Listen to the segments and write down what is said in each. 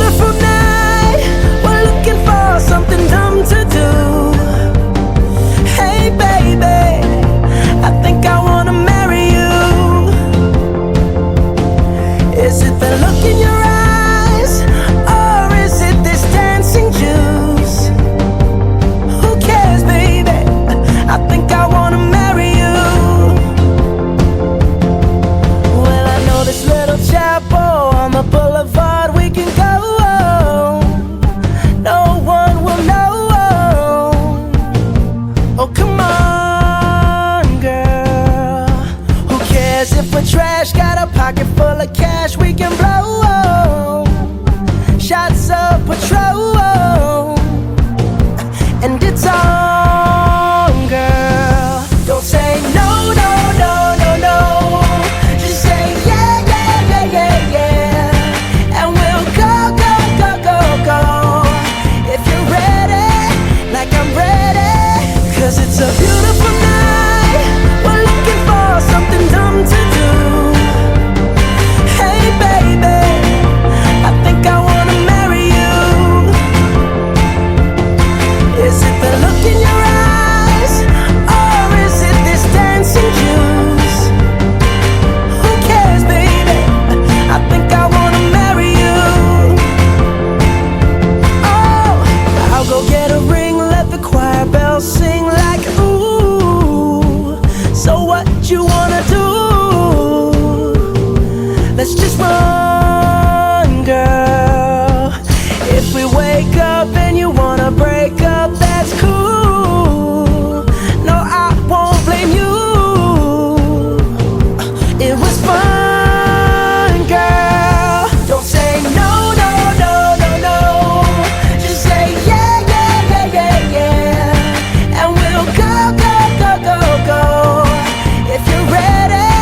beautiful night. We're looking for something dumb to do. Hey baby, I think I wanna marry you. Is it the look in your eyes, or is it this dancing juice? Who cares, baby? I think I wanna marry you. Well, I know this little chapel on the boulevard we can go. No one will know. Oh, come on, girl. Who cares if we're trash? Got a pocket full of cash we can blow. Shots of Patrol, and it's on, girl. Don't say no, no, no, no, no. Just say yeah, yeah, yeah, yeah, yeah. And we'll go, go, go, go, go. If you're ready, like I'm ready. 'Cause it's a beautiful night. We're looking for something dumb to do. Hey baby, I think I wanna marry you. Is it the look in your eyes, or is it this dancing juice? Who cares, baby? I think I wanna marry you. Oh, I'll go get a ring, let the choir bells sing like ooh. So what you wanna do? Let's just run, girl. If we wake up and you wanna break up, that's cool. No, I won't blame you. It was fun, girl. Don't say no, no, no, no, no. Just say yeah, yeah, yeah, yeah, yeah. And we'll go, go, go, go, go. If you're ready,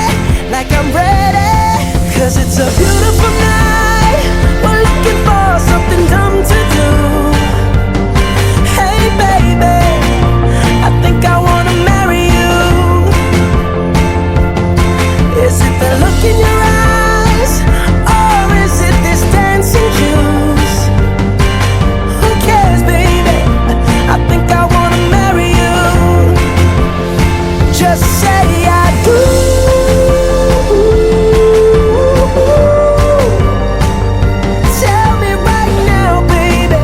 like I'm ready. 'Cause it's a beautiful night. We're looking for something dumb to do. Hey baby, I think I wanna marry you. Is it the look in your eyes, or is it this dancing juice? Who cares, baby? I think I wanna marry you. Just say I do. Tell me right now, baby.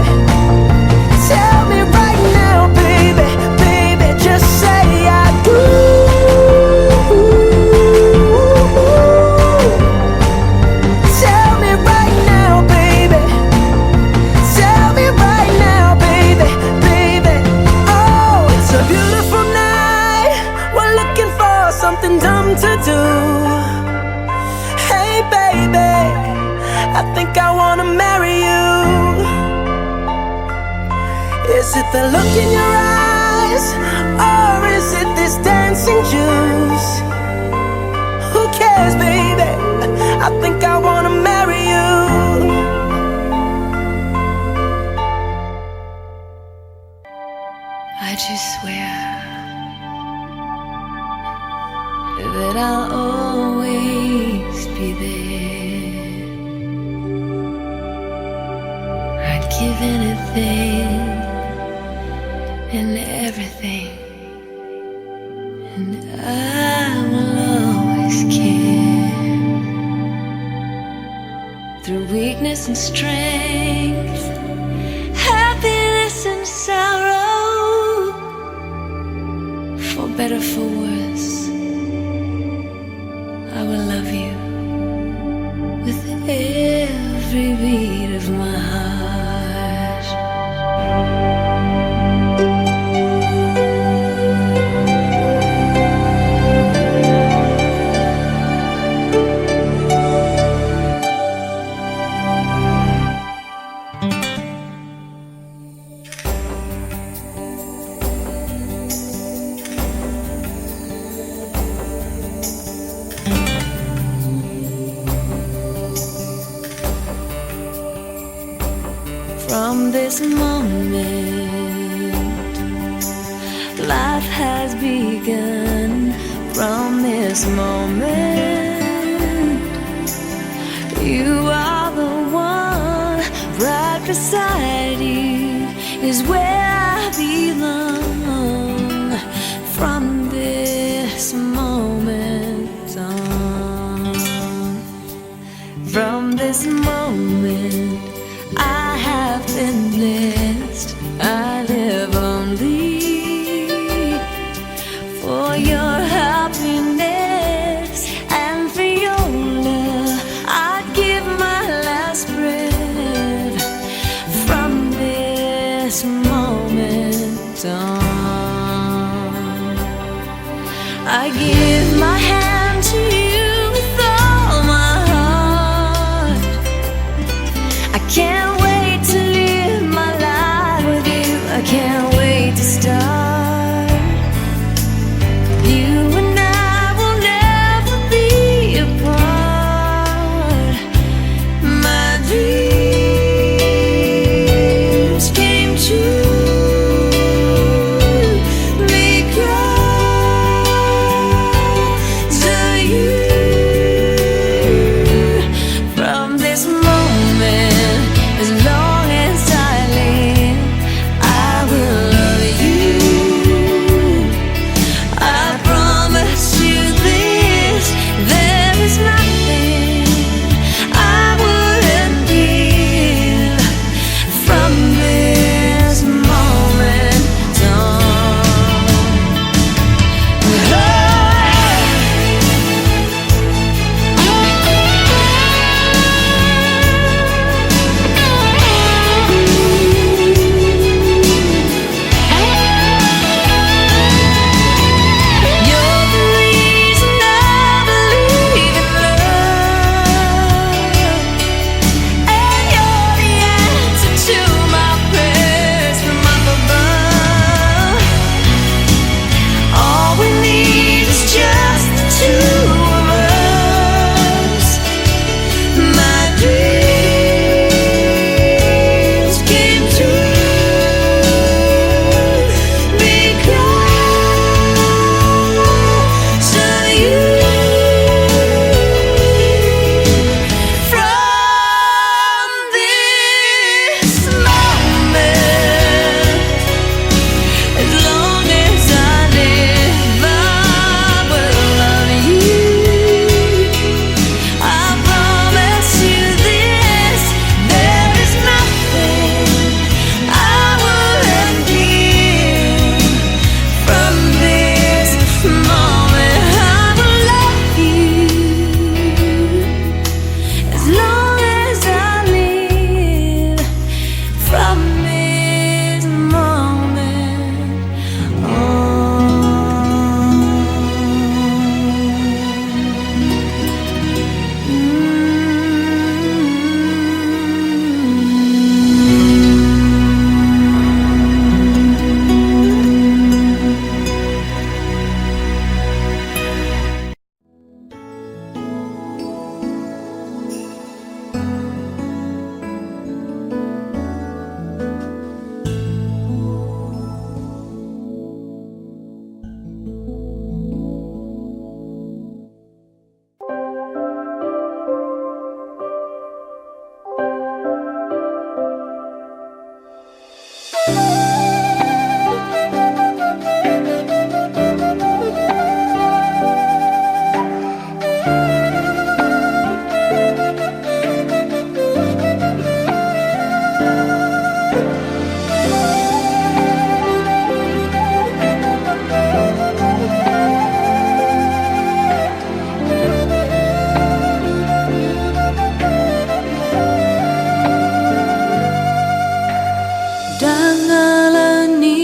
Tell me right now, baby. Baby, just say I do. Tell me right now, baby. Tell me right now, baby. Baby, oh, it's a beautiful night. We're looking for something dumb to do. Hey baby, I think I wanna marry you. Is it the look in your eyes, or is it this dancing juice? Who cares, baby? I think I wanna marry you. I just swear that I'll always be there. I'd give anything and everything, and I will always care. Through weakness and strength, happiness and sorrow, for better, for worse, I will love you with every beat of my heart. From this moment, life has begun. From this moment, you are the one right beside you is where I belong. From this moment on, from this moment I have been blessed. I live only for your happiness and for your love. I'd give my last breath. From this moment on, I give my hand to you with all my heart. I can't wait to live my life with you. I can't wait to start. You and I will never be apart. My dreams came true because of you. From this moment, as long as I live, I will love you. I promise you this, there is nothing I wouldn't give. From this moment You're the reason I believe in love, and you're the answer to my prayers from up above. All we need is just the two of us. My dreams came true because of you. From this moment, as long as I live, I will love you. I promise you this, there is nothing I wouldn't give. From this moment, I will love you as long as I live. From this moment dangalani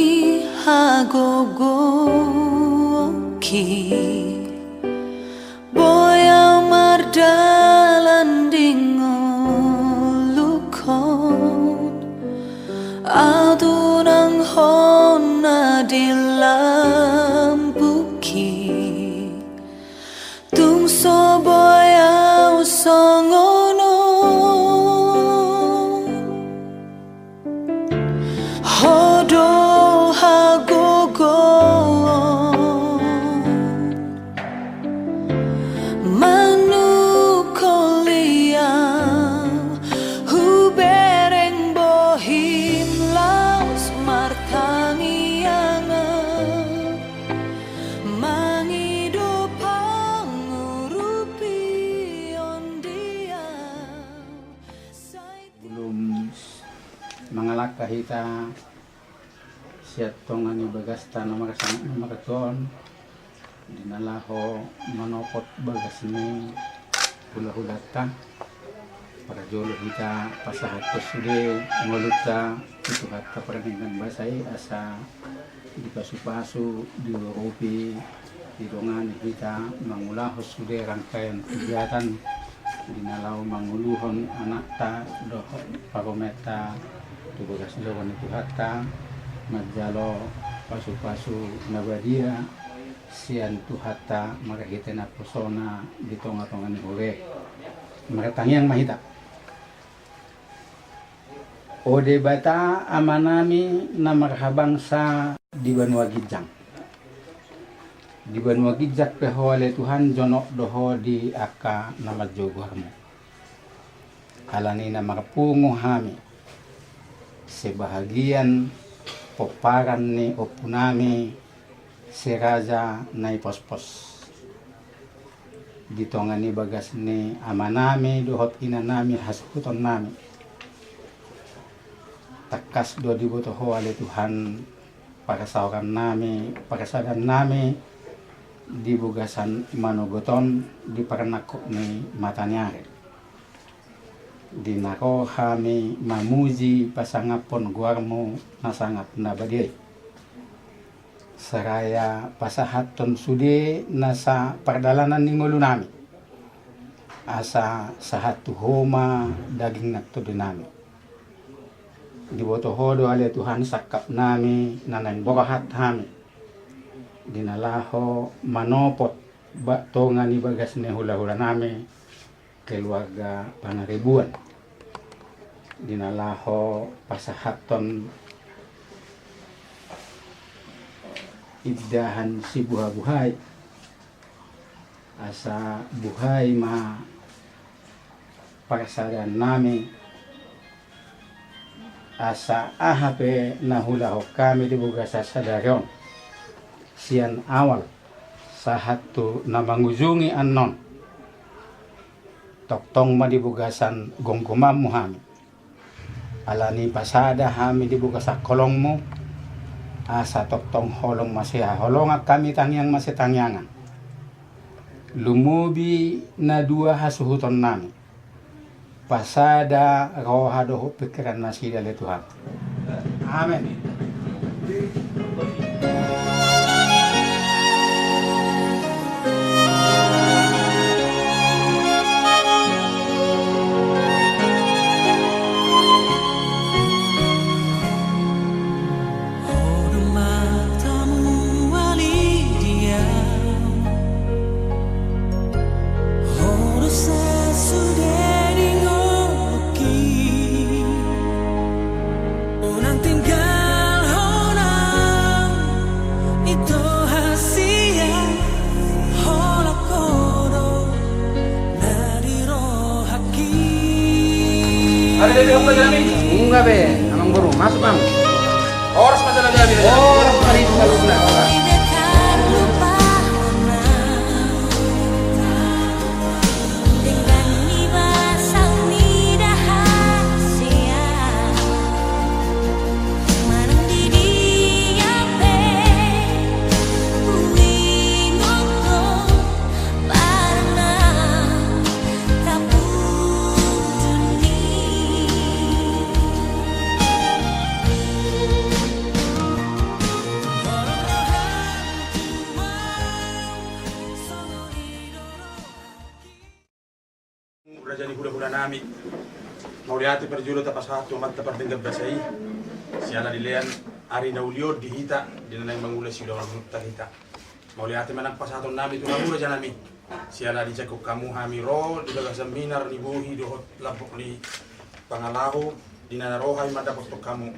hagogoki boya mardalan dingolukon adunang hona dilampuki tungso boya usongono hodo hagogo manu kolia hu bereng mangalak kahita siat tongani bagas tanah makaton dinalaho manopot bagas ni hula-hulata para jolo kita pasahat sude ngoluta itu kata perhinggan basai asa dipasu-pasu diurupi dirongan kita mangulahos sude rangkaian kegiatan dinalau manguluhon anak ta doh parometa tugas lawan itu hatta majalo pasu-pasu nabadia sian tuhata marahitena persona di tonga-tongan oleh mereka yang mahita ode bata amanami na marhabangsa di Banua Gijang. Di Banua Gijak pehole Tuhan jonok doho di aka nama jogoharmu. Alani na marapungo hami. Sebahagian poparan ni opunami seraja na ipos-pos. Ditongani bagas ni amanami dohot inanami hasputon nami. Takas do dibutuho ale Tuhan pakasawakan nami, pakasadan nami di bugasan manogoton di paranako ni matanyare. Di nako kami mamuji pasangapon guarmo na sangat nabadiay. Saraya pasahaton sude nasa pardalanan ni ngulu nami. Asa sahatu homa daging nakto nami. Dibotohodo ale Tuhan sakap nami nanang borahat hami dinalaho manopot batongan ni bagas ni hula-hula nami keluarga pangaribuan dinalaho pasahaton ibdahan si buhay asa buhay ma pasadan nami asa ahape nahulaho kami di bugasa sadaryon sian awal sahatu na mangujungi anon toktong madibugasan gongkumam muhami alani pasada hami di bugasa kolongmu asa toktong holong masih holong kami tangyang masih tangyangan lumubi na dua hasuhuton nami pasada roha doho pikiran nasi dari Tuhan. Amin. Ada yang mau jalan ini? Enggak be, emang baru masuk bang. Orang masalah jalan ini. Orang hari ini kalau benar. Rajani hula-hula nami mauliati perjulo tapas hatu mat tapar denggab basai siala dilean ari naulio dihita dinanang mangula si lawan mutta hita mauliati manang pasaton nami tu namura janami siala dicekuk kamu hami ro di bagas seminar ni buhi dohot lapok ni pangalaho dinana rohai madapos to kamu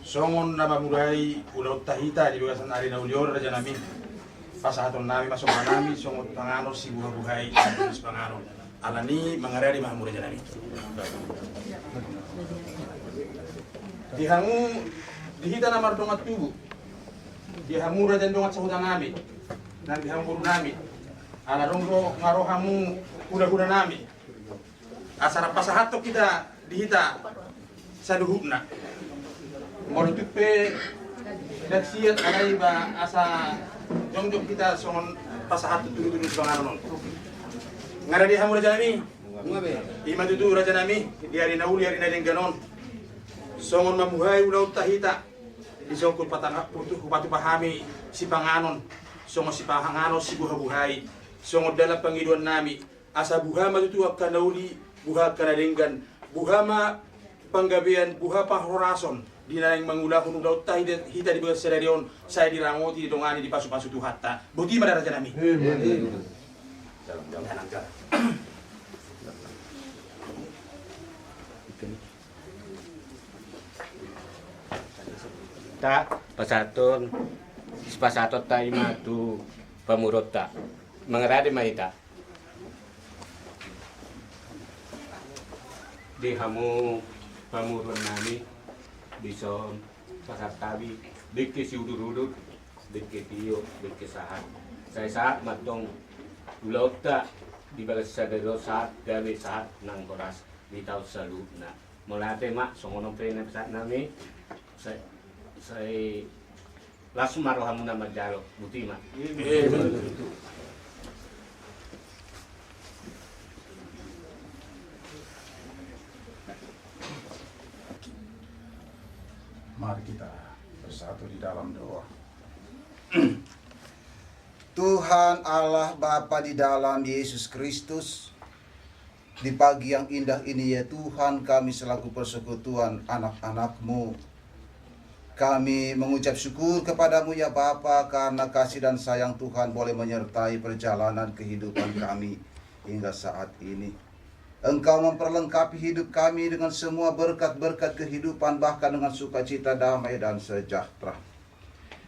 songon nama murai ulau tahita di bagasan ari naulio rajanami pasaton nami masuk nami songot pangano si buha-buhai di pangano alani mangarea di mahmura janami dihangu dihita na mardongat tubu dihamura jan dongat sahudan nami dan dihamburu nami ala rongro ngarohamu kuda-kuda nami asara pasahato kita dihita sa duhuna. Mortupe nagsiat alay ba asa jongjong kita songon pasahat tudu-tudu bangaron. Ngara di hamu raja nami. Ima tutu raja nami di hari nauli hari nadeng ganon. Songon mamuhay ulaw tahita. Isongkul patang putu kupatu pahami si panganon. Songon si panganon si buha-buhay. Songon dalam pangiduan nami. Asa buha matutuap ka nauli, buha ka nadenggan. Buha ma panggabian, buha pahrorason. Di na yang mangulahun ulaw tahita hita di bekas sedarion. Saya dirangoti, didongani, di pasu-pasu tuhatta. Buti mana raja nami. Ta pasaton pasatot ta ima tu pamurot ta mangarade maita di hamu pamurot nami bison pasatabi dikki si udurudut dikki tiyo dikki sahat saya saat matong ulauta di bagas sadero saat gawe saat nang koras bitaw saluna molate mak songono pena pesat nami saya langsung maruh hamu nama jalo buti mak. Mari kita bersatu di dalam doa. Tuhan Allah Bapa di dalam Yesus Kristus, di pagi yang indah ini ya Tuhan, kami selaku persekutuan anak-anak-Mu, kami mengucap syukur kepadamu ya Bapa karena kasih dan sayang Tuhan boleh menyertai perjalanan kehidupan kami hingga saat ini. Engkau memperlengkapi hidup kami dengan semua berkat-berkat kehidupan, bahkan dengan sukacita, damai, dan sejahtera.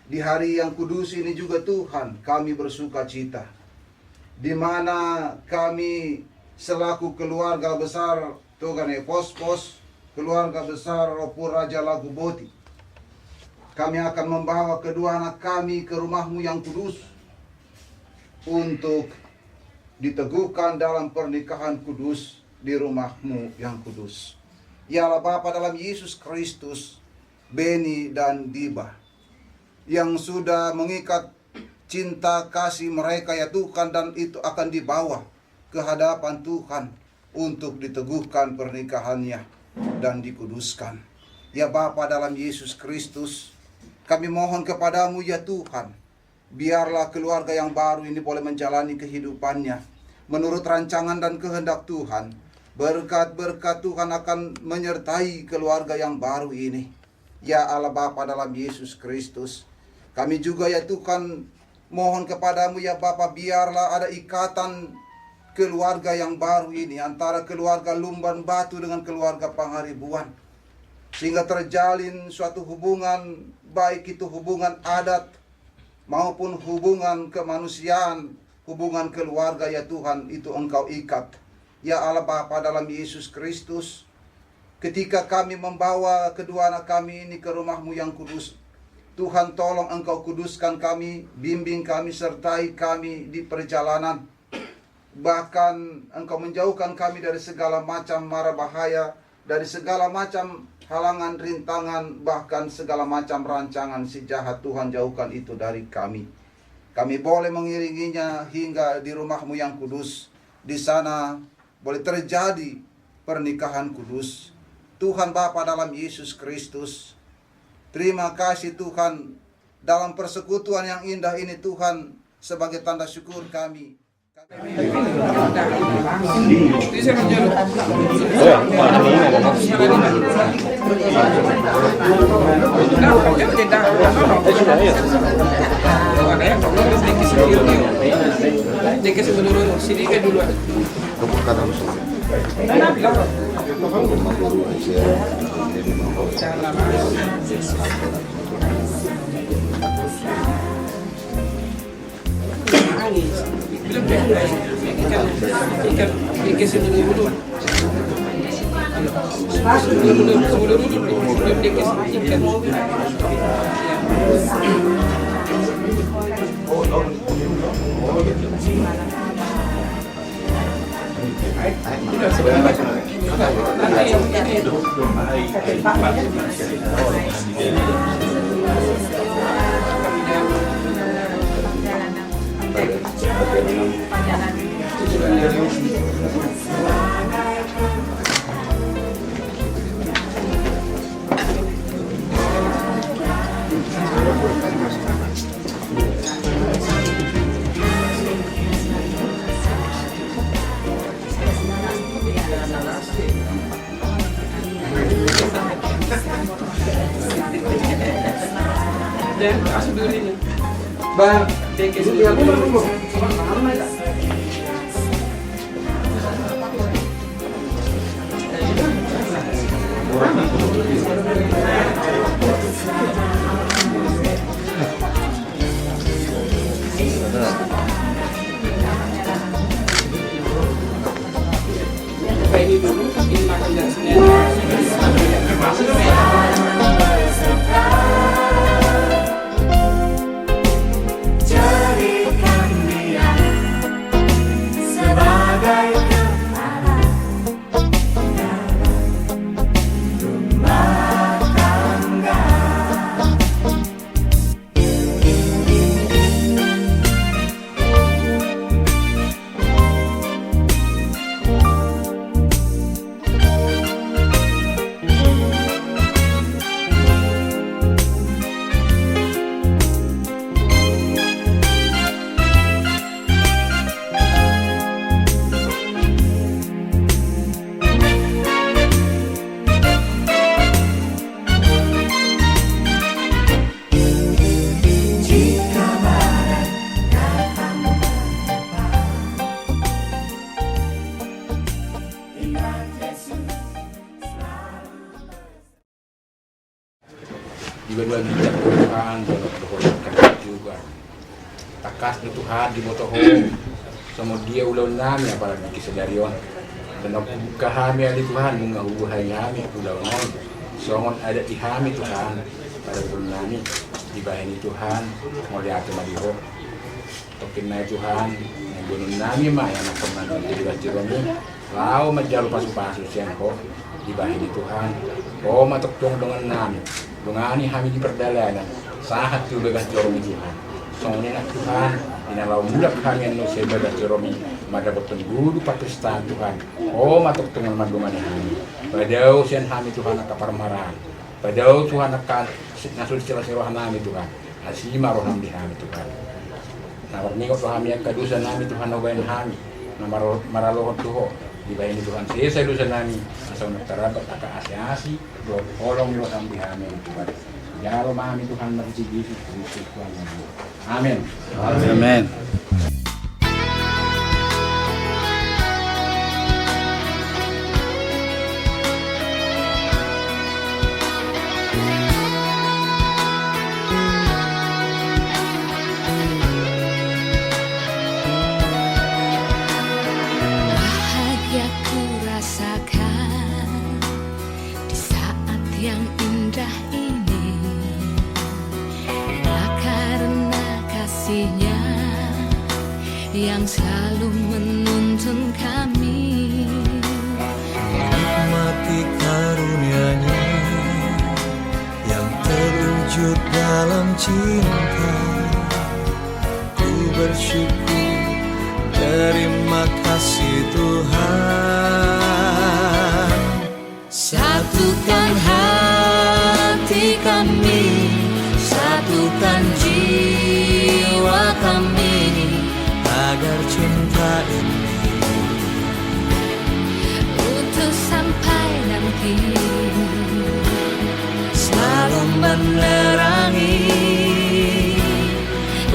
Di hari yang kudus ini juga Tuhan, kami bersukacita, di mana kami selaku keluarga besar Tuhan Pos-Pos, keluarga besar Opur Raja Lagu Boti, kami akan membawa kedua anak kami ke rumah-Mu yang kudus untuk diteguhkan dalam pernikahan kudus di rumah-Mu yang kudus. Ya Allah Bapa dalam Yesus Kristus, Beni dan Diba yang sudah mengikat cinta kasih mereka ya Tuhan, dan itu akan dibawa ke hadapan Tuhan untuk diteguhkan pernikahannya dan dikuduskan. Ya Bapa dalam Yesus Kristus, kami mohon kepadamu ya Tuhan, biarlah keluarga yang baru ini boleh menjalani kehidupannya menurut rancangan dan kehendak Tuhan. Berkat-berkat Tuhan akan menyertai keluarga yang baru ini. Ya Allah Bapa dalam Yesus Kristus, kami juga ya Tuhan mohon kepadamu ya Bapa, biarlah ada ikatan keluarga yang baru ini antara keluarga Lumban Batu dengan keluarga Pangaribuan, sehingga terjalin suatu hubungan, baik itu hubungan adat maupun hubungan kemanusiaan, hubungan keluarga ya Tuhan, itu Engkau ikat. Ya Allah Bapa dalam Yesus Kristus, ketika kami membawa kedua anak kami ini ke rumah-Mu yang kudus, Tuhan tolong Engkau kuduskan kami, bimbing kami, sertai kami di perjalanan. Bahkan Engkau menjauhkan kami dari segala macam mara bahaya, dari segala macam halangan, rintangan, bahkan segala macam rancangan si jahat. Tuhan jauhkan itu dari kami. Kami boleh mengiringinya hingga di rumah-Mu yang kudus. Di sana boleh terjadi pernikahan kudus. Tuhan Bapa dalam Yesus Kristus, terima kasih Tuhan dalam persekutuan yang indah ini Tuhan, sebagai tanda syukur kami. Bang, ini aku belum. Ini dulu, ini makan dan Jadikan dia sebagai kepala rumah tangga. Jika badan katamu ingat Yesus Di berdua bijak Tuhan, dalam doa juga. Takas ni Tuhan di motoho, sama dia ulang nami apalagi kisadarion. Dan buka kami ali Tuhan mengahuhay kami ulang non. Songon ada di kami Tuhan pada ulang nami di bahan Tuhan melihat maliho. Tokin na Tuhan yang gunung nami mah yang pernah jadi bacaan ni. Lau majalu pasu-pasu siang ko di bahan Tuhan. Oh matok dong dengan nami. Dungani kami di perjalanan sahat tu begas joromi Tuhan. Soalnya nak Tuhan inalau mulak kami anu sebagai joromi mada bertenggudu Pakistan Tuhan. Oh matok dengan madungan kami. Padahal sian kami Tuhan nak parmaran. Padahal Tuhan akan nasul sila-sila kami Tuhan. Asima roham di kami Tuhan. Nawarningot kami yang kadusan kami Tuhan nawain kami. Maralohot tuho di bayan Tuhan saya dosa nami asal nagtarabat akaasi-asi do holong yo sambi kami Tuhan. Jaro mami Tuhan marji Yesus Kristus Tuhan. Amin. Amin. Bahagia ku rasakan di saat yang indah ini, hanya karena kasih-Nya yang selalu menuntun kami. Nikmati karunia-Nya yang terwujud dalam cinta. Ku bersyukur, terima kasih Tuhan. Satukan hati kami, satukan jiwa kami, Agar cinta ini utuh sampai nanti, selalu menerangi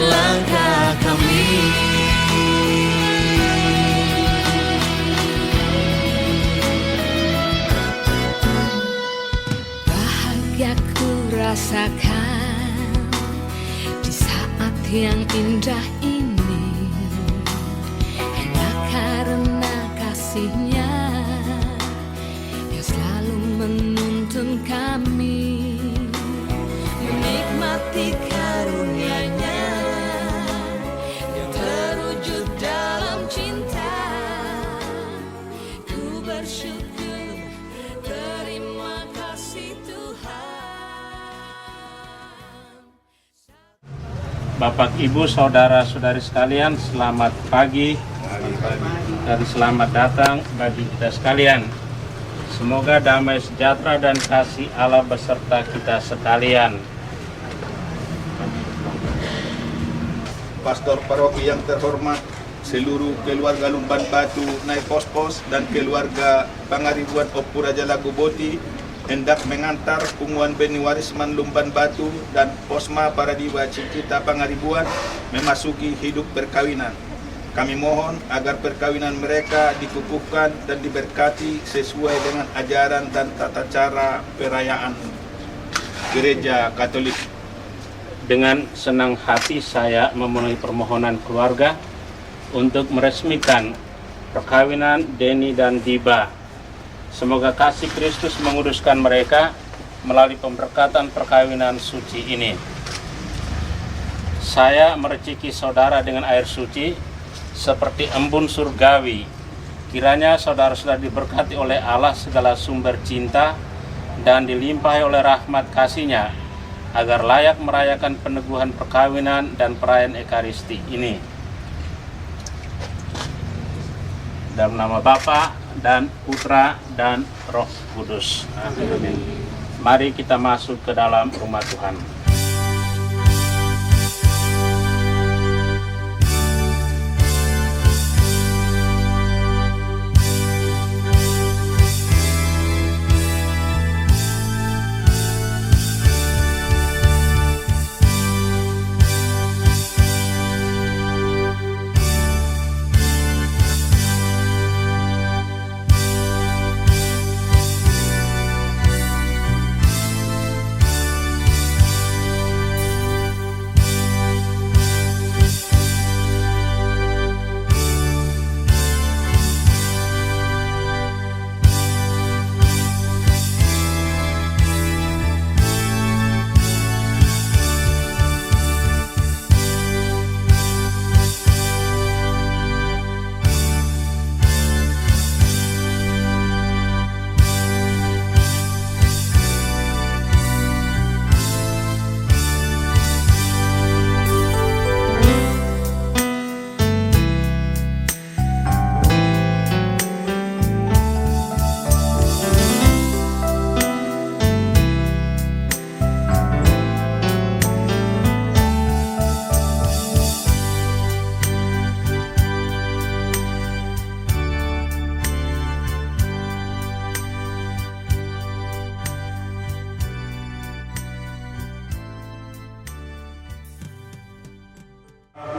langkah kami. bahagia ku rasakan di saat yang indah ini, hanya karena kasih-Nya yang selalu menuntun kami. Menikmati karunia-Nya yang terwujud dalam cinta, Bapak, Ibu, saudara-saudari sekalian, selamat pagi dan selamat datang bagi kita sekalian. Semoga damai sejahtera dan kasih Allah beserta kita sekalian. Pastor Paroki yang terhormat, seluruh keluarga Lumban Batu, Naik Pos-Pos, dan keluarga Pangaribuan Opura Jalago Boti hendak mengantar Punguan Beni Warisman Lumban Batu dan Posma Paradiwa Cikita Pangaribuan memasuki hidup perkawinan. Kami mohon agar perkawinan mereka dikukuhkan dan diberkati sesuai dengan ajaran dan tata cara perayaan Gereja Katolik. Dengan senang hati saya memenuhi permohonan keluarga untuk meresmikan perkawinan Denny dan Diba. Semoga kasih Kristus menguduskan mereka melalui pemberkatan perkawinan suci ini. Saya mereciki saudara dengan air suci seperti embun surgawi. Kiranya saudara-saudara diberkati oleh Allah segala sumber cinta dan dilimpahi oleh rahmat kasih-Nya agar layak merayakan peneguhan perkawinan dan perayaan Ekaristi ini. Dalam nama Bapa dan Putra dan Roh Kudus. Amin. Mari kita masuk ke dalam rumah Tuhan.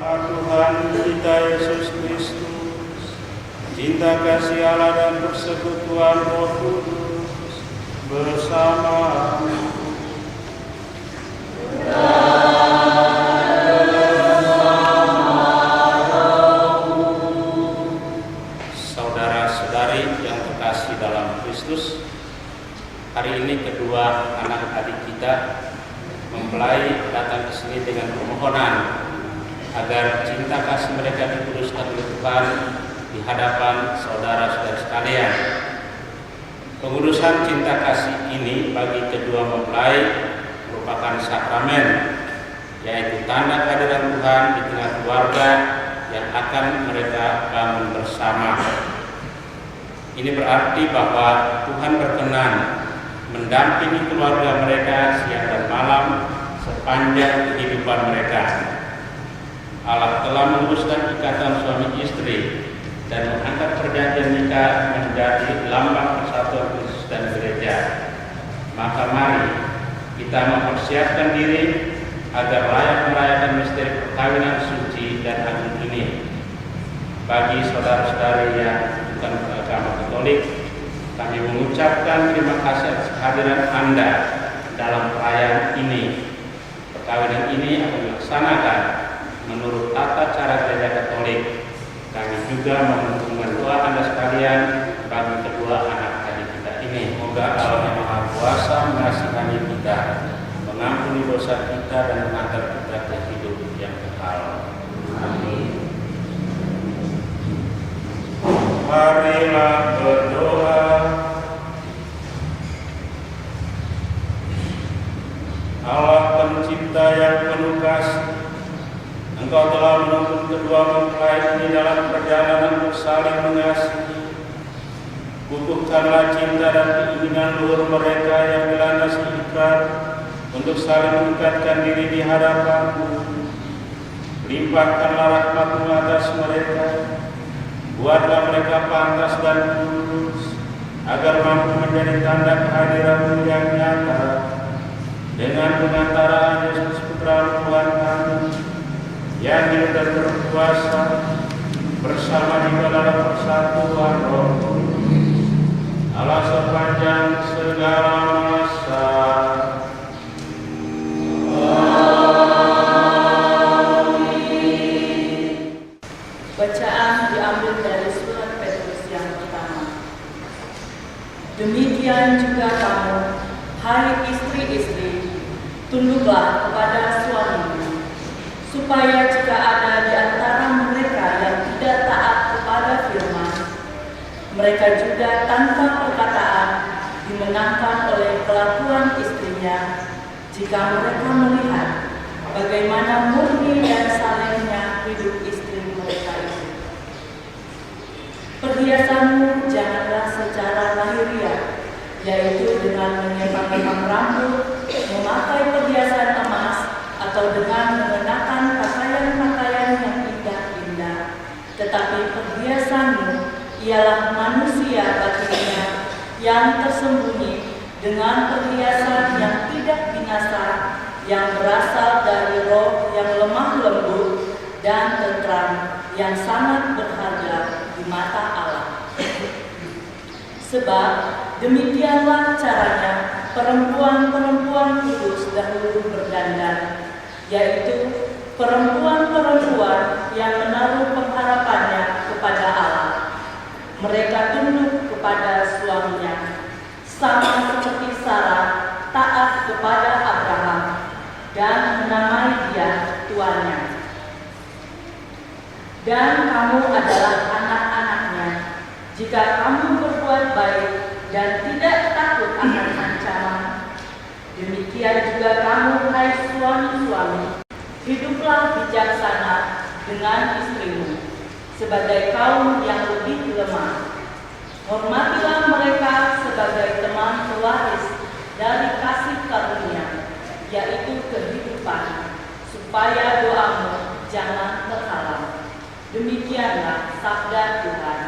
Tuhan kita Yesus Kristus, cinta kasih Allah dan persekutuan Roh Kudus bersamamu. Saudara-saudari yang terkasih dalam Kristus, hari ini kedua anak-adik kita mempelai datang ke sini dengan permohonan agar cinta kasih mereka dikuduskan oleh Tuhan di hadapan saudara-saudara sekalian. Pengudusan cinta kasih ini bagi kedua mempelai merupakan sakramen, yaitu tanda kehadiran Tuhan di tengah keluarga yang akan mereka bangun bersama. Ini berarti bahwa Tuhan berkenan mendampingi keluarga mereka siang dan malam sepanjang kehidupan mereka. Allah telah menguruskan ikatan suami istri dan mengangkat perjanjian nikah menjadi lambang persatuan Kristus dan gereja. Maka mari kita mempersiapkan diri agar layak merayakan misteri perkawinan suci dan agung ini. Bagi saudara-saudari yang bukan beragama Katolik, kami mengucapkan terima kasih atas kehadiran Anda dalam perayaan ini. Perkawinan ini akan dilaksanakan menurut tata cara gereja Katolik. Kami juga memohon doa Anda sekalian bagi kedua anak-adik kita ini. Semoga Allah yang Maha Kuasa mengasihani kita, mengampuni dosa kita dan mengantar kita ke hidup yang kekal. Amin. Marilah berdoa. Allah pencipta yang penuh kasih, Engkau telah menuntun kedua mempelai ini dalam perjalanan untuk saling mengasihi. Kukuhkanlah cinta dan keinginan luhur mereka yang dilandasi ikrar untuk saling mengikatkan diri di hadapan-Mu. Limpahkanlah rahmat-Mu atas mereka. Buatlah mereka pantas dan tulus, agar mampu menjadi tanda kehadiran-Mu yang nyata. Dengan pengantaraan Yesus Putra Tuhan kami, yang hidup dan berkuasa bersama di dalam persatuan Roh Kudus, Allah sepanjang segala masa. Bacaan diambil dari surat Petrus yang pertama. Demikian juga kamu, hai istri-istri, tunduklah kepada suamimu, supaya jika ada di antara mereka yang tidak taat kepada firman, mereka juga tanpa perkataan dimenangkan oleh kelakuan istrinya, jika mereka melihat bagaimana murni dan salehnya hidup istri mereka itu. Perhiasanmu janganlah secara lahiriah, yaitu dengan menyembah-nyembah rambut, memakai perhiasan emas, atau dengan mengenakan pakaian-pakaian yang indah-indah. Tetapi perhiasanmu ialah manusia batinnya yang tersembunyi dengan perhiasan yang tidak binasa, yang berasal dari roh yang lemah lembut dan tentram, yang sangat berharga di mata Allah. Sebab demikianlah caranya perempuan-perempuan kudus dahulu berdandan, yaitu perempuan-perempuan yang menaruh pengharapannya kepada Allah. Mereka tunduk kepada suaminya, sama seperti Sarah taat kepada Abraham dan menamai dia tuannya. Dan kamu adalah anak-anaknya, jika kamu berbuat baik dan tidak takut akan ancaman. Demikian juga kamu, hai suami-suami, hiduplah bijaksana dengan istrimu, sebagai kaum yang lebih lemah. Hormatilah mereka sebagai teman pewaris dari kasih karunia, yaitu kehidupan, supaya doamu jangan terhalang. Demikianlah sabda Tuhan.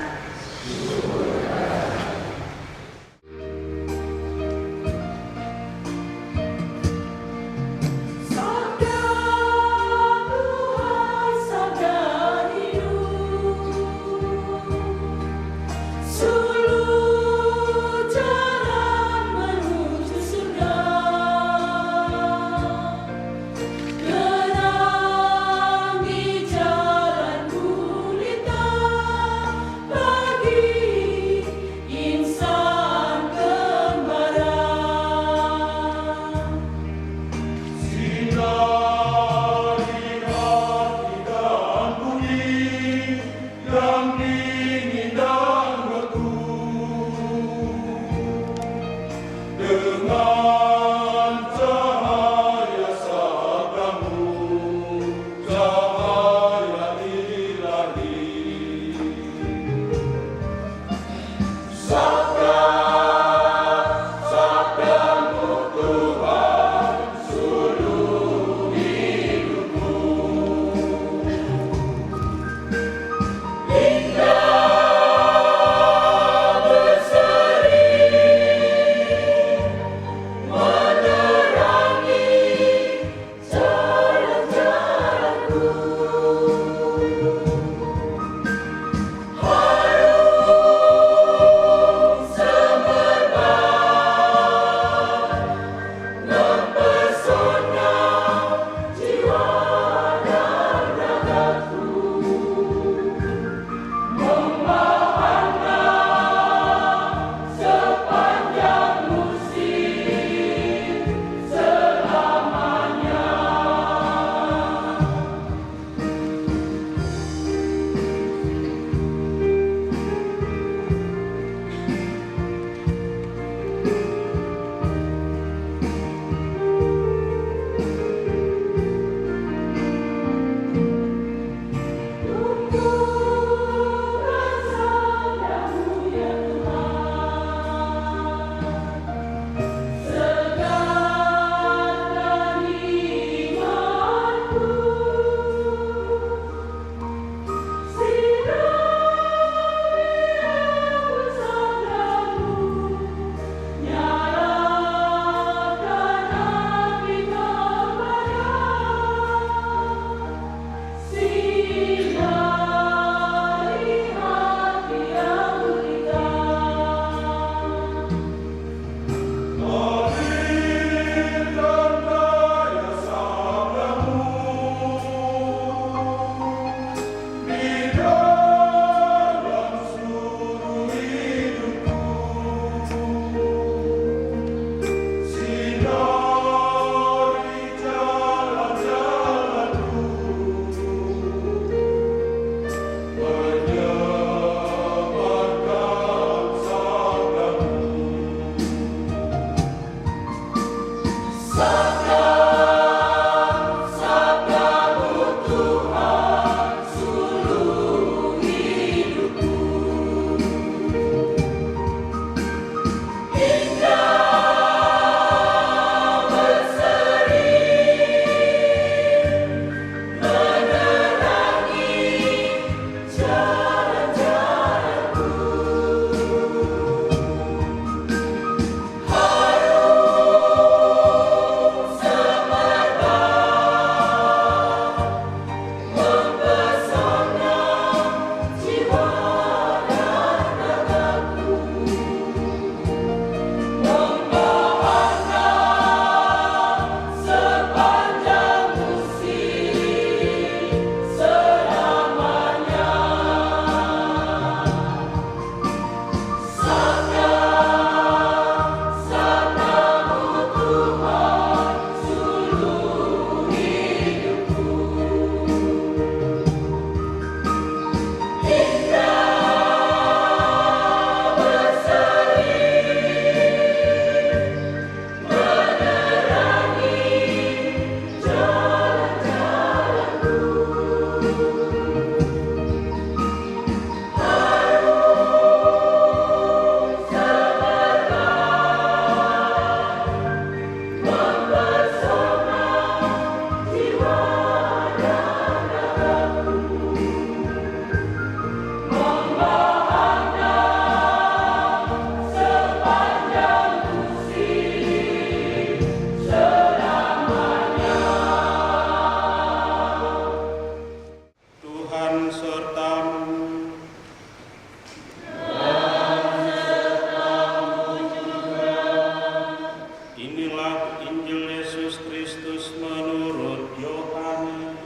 Inilah Injil Yesus Kristus menurut Yohanes.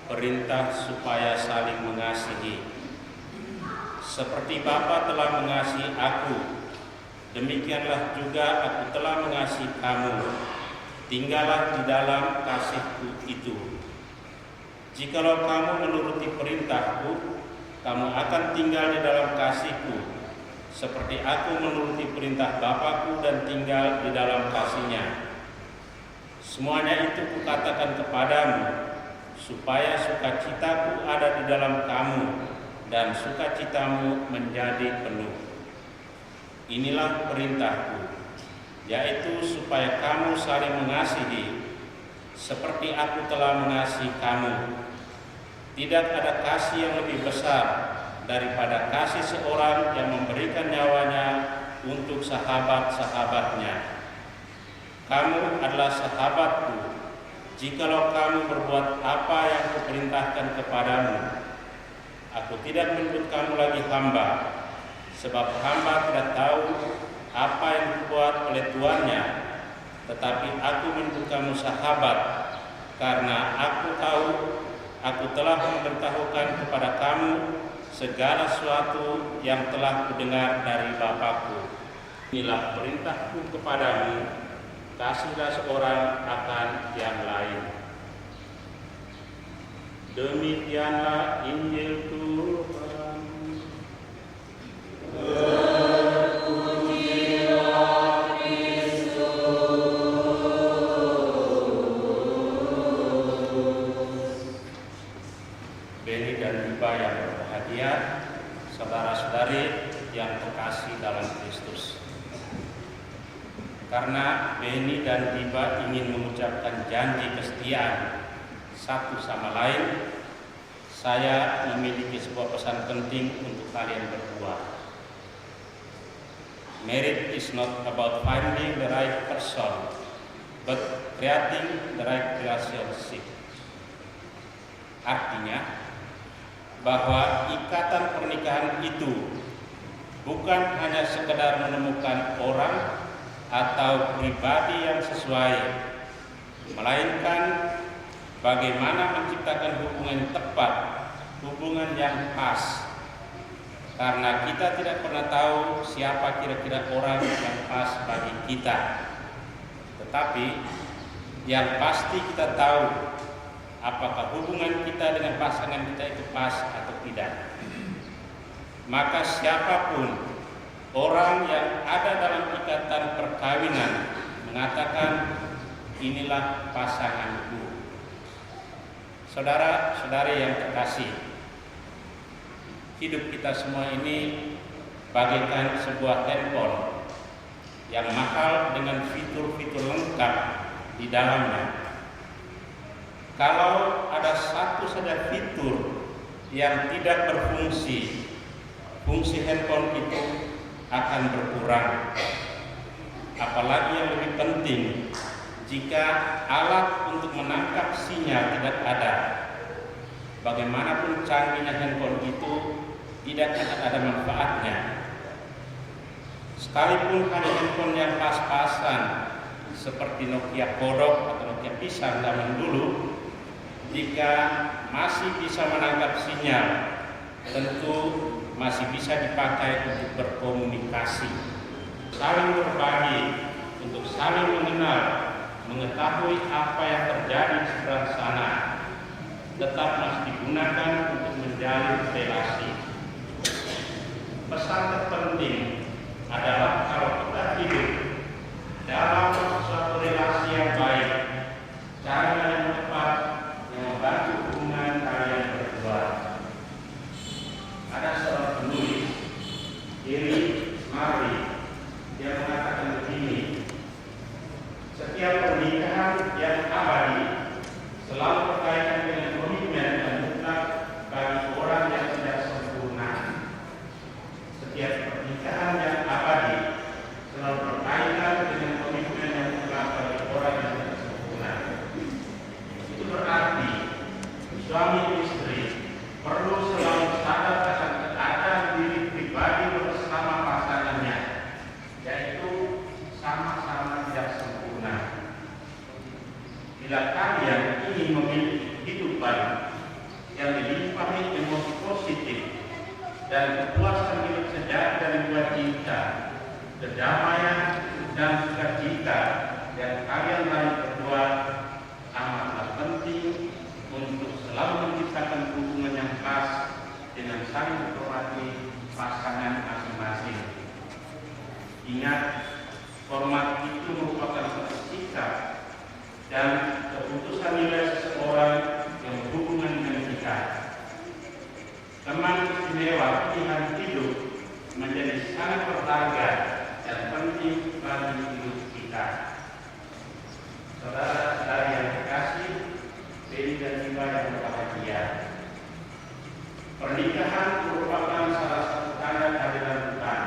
Perintah supaya saling mengasihi. Seperti Bapa telah mengasihi aku, demikianlah juga aku telah mengasihi kamu. Tinggallah di dalam kasihku itu. Jikalau kamu menuruti perintahku, kamu akan tinggal di dalam kasihku, seperti aku menuruti perintah Bapakku dan tinggal di dalam kasihnya. Semuanya itu kukatakan kepadamu, supaya sukacitaku ada di dalam kamu, dan sukacitamu menjadi penuh. Inilah perintahku, yaitu supaya kamu saling mengasihi, seperti aku telah mengasihi kamu. Tidak ada kasih yang lebih besar daripada kasih seorang yang memberikan nyawanya untuk sahabat-sahabatnya. Kamu adalah sahabatku, jikalau kamu berbuat apa yang kuperintahkan kepadamu. Aku tidak menyebut kamu lagi hamba, sebab hamba tidak tahu apa yang dibuat oleh tuannya, tetapi aku menyebut kamu sahabat, karena aku tahu aku telah memberitahukan kepada kamu segala sesuatu yang telah kudengar dari Bapakku. Inilah perintahku kepadamu, kasihlah seorang akan yang lain. Demikianlah Injil Tuhan. Terpujilah Kristus. Beni dan Diba yang berbahagia, saudara-saudari yang terkasih dalam Kristus. Karena Beni dan Diba ingin mengucapkan janji kesetiaan satu sama lain, saya memiliki sebuah pesan penting untuk kalian berdua. Marriage is not about finding the right person, but creating the right relationship. Artinya, bahwa ikatan pernikahan itu bukan hanya sekedar menemukan orang atau pribadi yang sesuai, melainkan bagaimana menciptakan hubungan yang tepat, hubungan yang pas. Karena kita tidak pernah tahu siapa kira-kira orang yang pas bagi kita. Tetapi yang pasti kita tahu apakah hubungan kita dengan pasangan kita itu pas atau tidak. Maka siapapun orang yang ada dalam ikatan perkawinan mengatakan, inilah pasanganku. Saudara-saudari yang terkasih, hidup kita semua ini bagaikan sebuah handphone yang mahal dengan fitur-fitur lengkap di dalamnya. Kalau ada satu saja fitur yang tidak berfungsi, fungsi handphone itu akan berkurang. Apalagi yang lebih penting, jika alat untuk menangkap sinyal tidak ada, bagaimanapun canggihnya handphone itu tidak akan ada manfaatnya. Sekalipun hanya handphone yang pas-pasan seperti Nokia kodok atau Nokia pisang zaman dulu, jika masih bisa menangkap sinyal, tentu masih bisa dipakai untuk berkomunikasi, saling berbagi, untuk saling mengenal, mengetahui apa yang terjadi di seberang sana, tetap masih digunakan untuk menjalin relasi. Pesan terpenting adalah kalau kita hidup dalam suatu relasi yang baik, cara yang tepat yang membantu hubungan kalian berdua. Ada seorang penulis, Eric Murray, dia mengatakan begini: setiap pernikahan yang abadi selalu berkaitan dengan komitmen dan mutlak bagi orang yang tidak sempurna. Setiap pernikahan yang abadi dan kepuasan hidup sejati dari dua cinta, kedamaian dan sukacita yang kalian raih berdua amatlah penting untuk selalu menciptakan hubungan yang pas dengan saling menghormati pasangan masing-masing. Ingat, hormat itu merupakan satu sikap dan keputusan nilai seseorang yang berhubungan dengan kita. Teman istimewa pilihan hidup menjadi sangat berharga dan penting bagi hidup kita. Saudara-saudara yang terkasih, Beni dan Diba yang berbahagia, pernikahan merupakan salah satu tanda kehadiran Tuhan.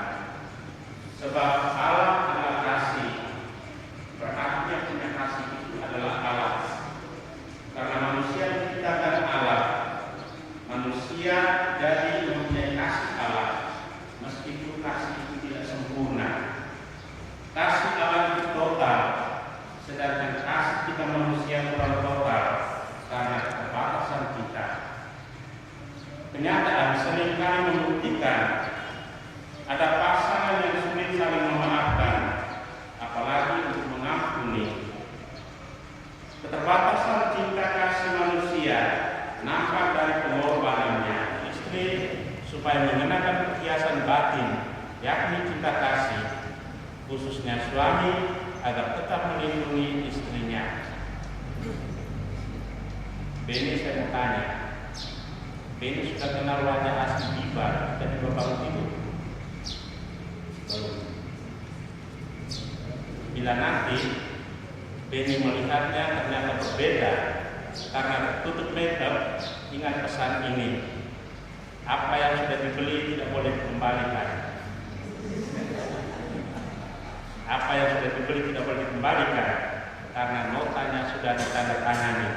Sebab Allah adalah kasih, berarti yang punya kasih itu adalah Allah. Karena manusia diciptakan Allah, manusia jadi mempunyai kasih Allah, meskipun kasih itu tidak sempurna. Kasih Allah itu total, sedangkan kasih kita manusia kurang total karena keterbatasan kita. Kenyataan seringkali membuktikan ada pasangan yang sulit saling memaafkan, apalagi untuk mengampuni. Keterbatasan cinta kasih manusia nampak dari pengorbanannya istri supaya mengenakan perhiasan batin, yakni cinta kasih, khususnya suami agar tetap melindungi istrinya. Beni, saya mau tanya, Beni sudah kenal wajah asli Diba dan Diba bangun tidur? Belum. Bila nanti Beni melihatnya ternyata berbeda karena tertutup makeup, ingat pesan ini: apa yang sudah dibeli tidak boleh dikembalikan. Apa yang sudah dibeli tidak boleh dikembalikan karena notanya sudah ditandatangani.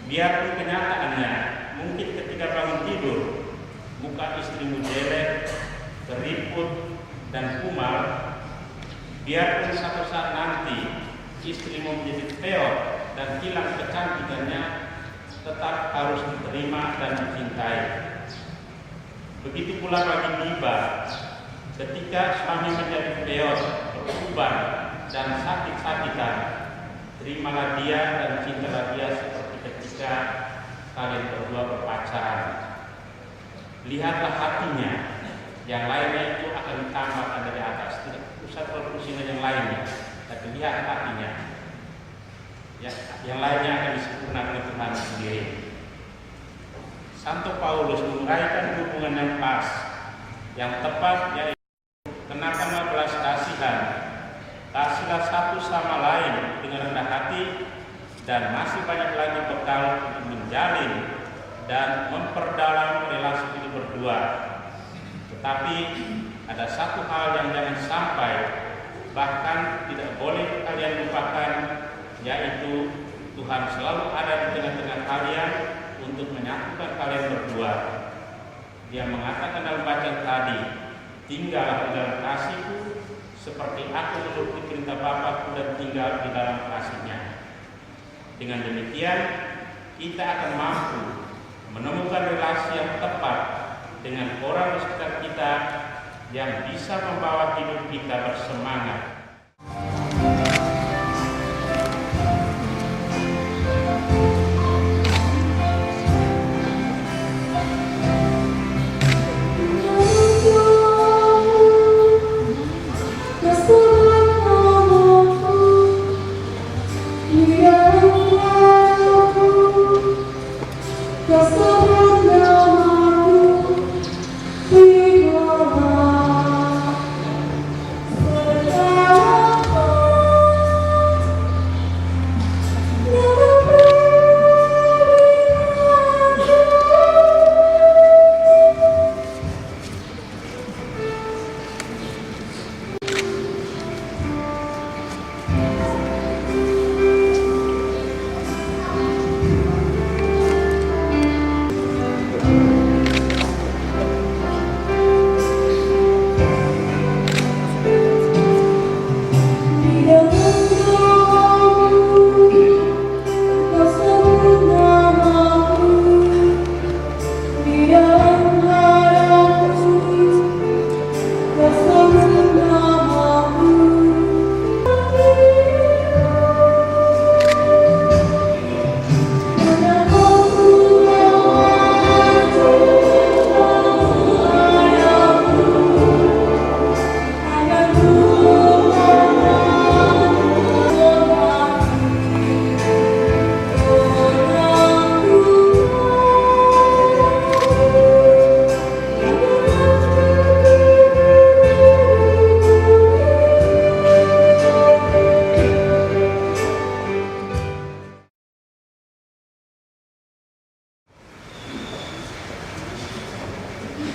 Biarpun kenyataannya mungkin ketika bangun tidur muka istrimu jelek, keriput dan kumal, biarpun satu saat nanti istrimu menjadi peot dan hilang kecantikannya, tetap harus diterima dan dicintai. Begitu pula bagi Diba, ketika suami menjadi peot, berubah dan sakit-sakitan, terimalah dia dan cintalah dia seperti ketika kalian berdua berpacaran. Lihatlah hatinya, yang lainnya itu akan ditambahkan dari atas. Tidak usah berpusing dengan yang lainnya, tapi lihat hatinya. Ya, yang lainnya akan disempurnakan oleh Tuhan sendiri. Santo Paulus menguraikan hubungan yang pas, yang tepat, yaitu kenakanlah belas kasihan, kasihlah satu sama lain dengan rendah hati, dan masih banyak lagi bekal untuk menjalin dan memperdalam relasi itu berdua. Tetapi ada satu hal yang jangan sampai, bahkan tidak boleh kalian lupakan, yaitu Tuhan selalu ada di tengah-tengah kalian untuk menyatukan kalian berdua. Dia mengatakan dalam bacaan tadi, tinggallah di dalam kasihku seperti aku menuruti perintah Bapakku dan tinggal di dalam kasihnya. Dengan demikian kita akan mampu menemukan relasi yang tepat dengan orang di sekitar kita yang bisa membawa hidup kita bersemangat. Bye.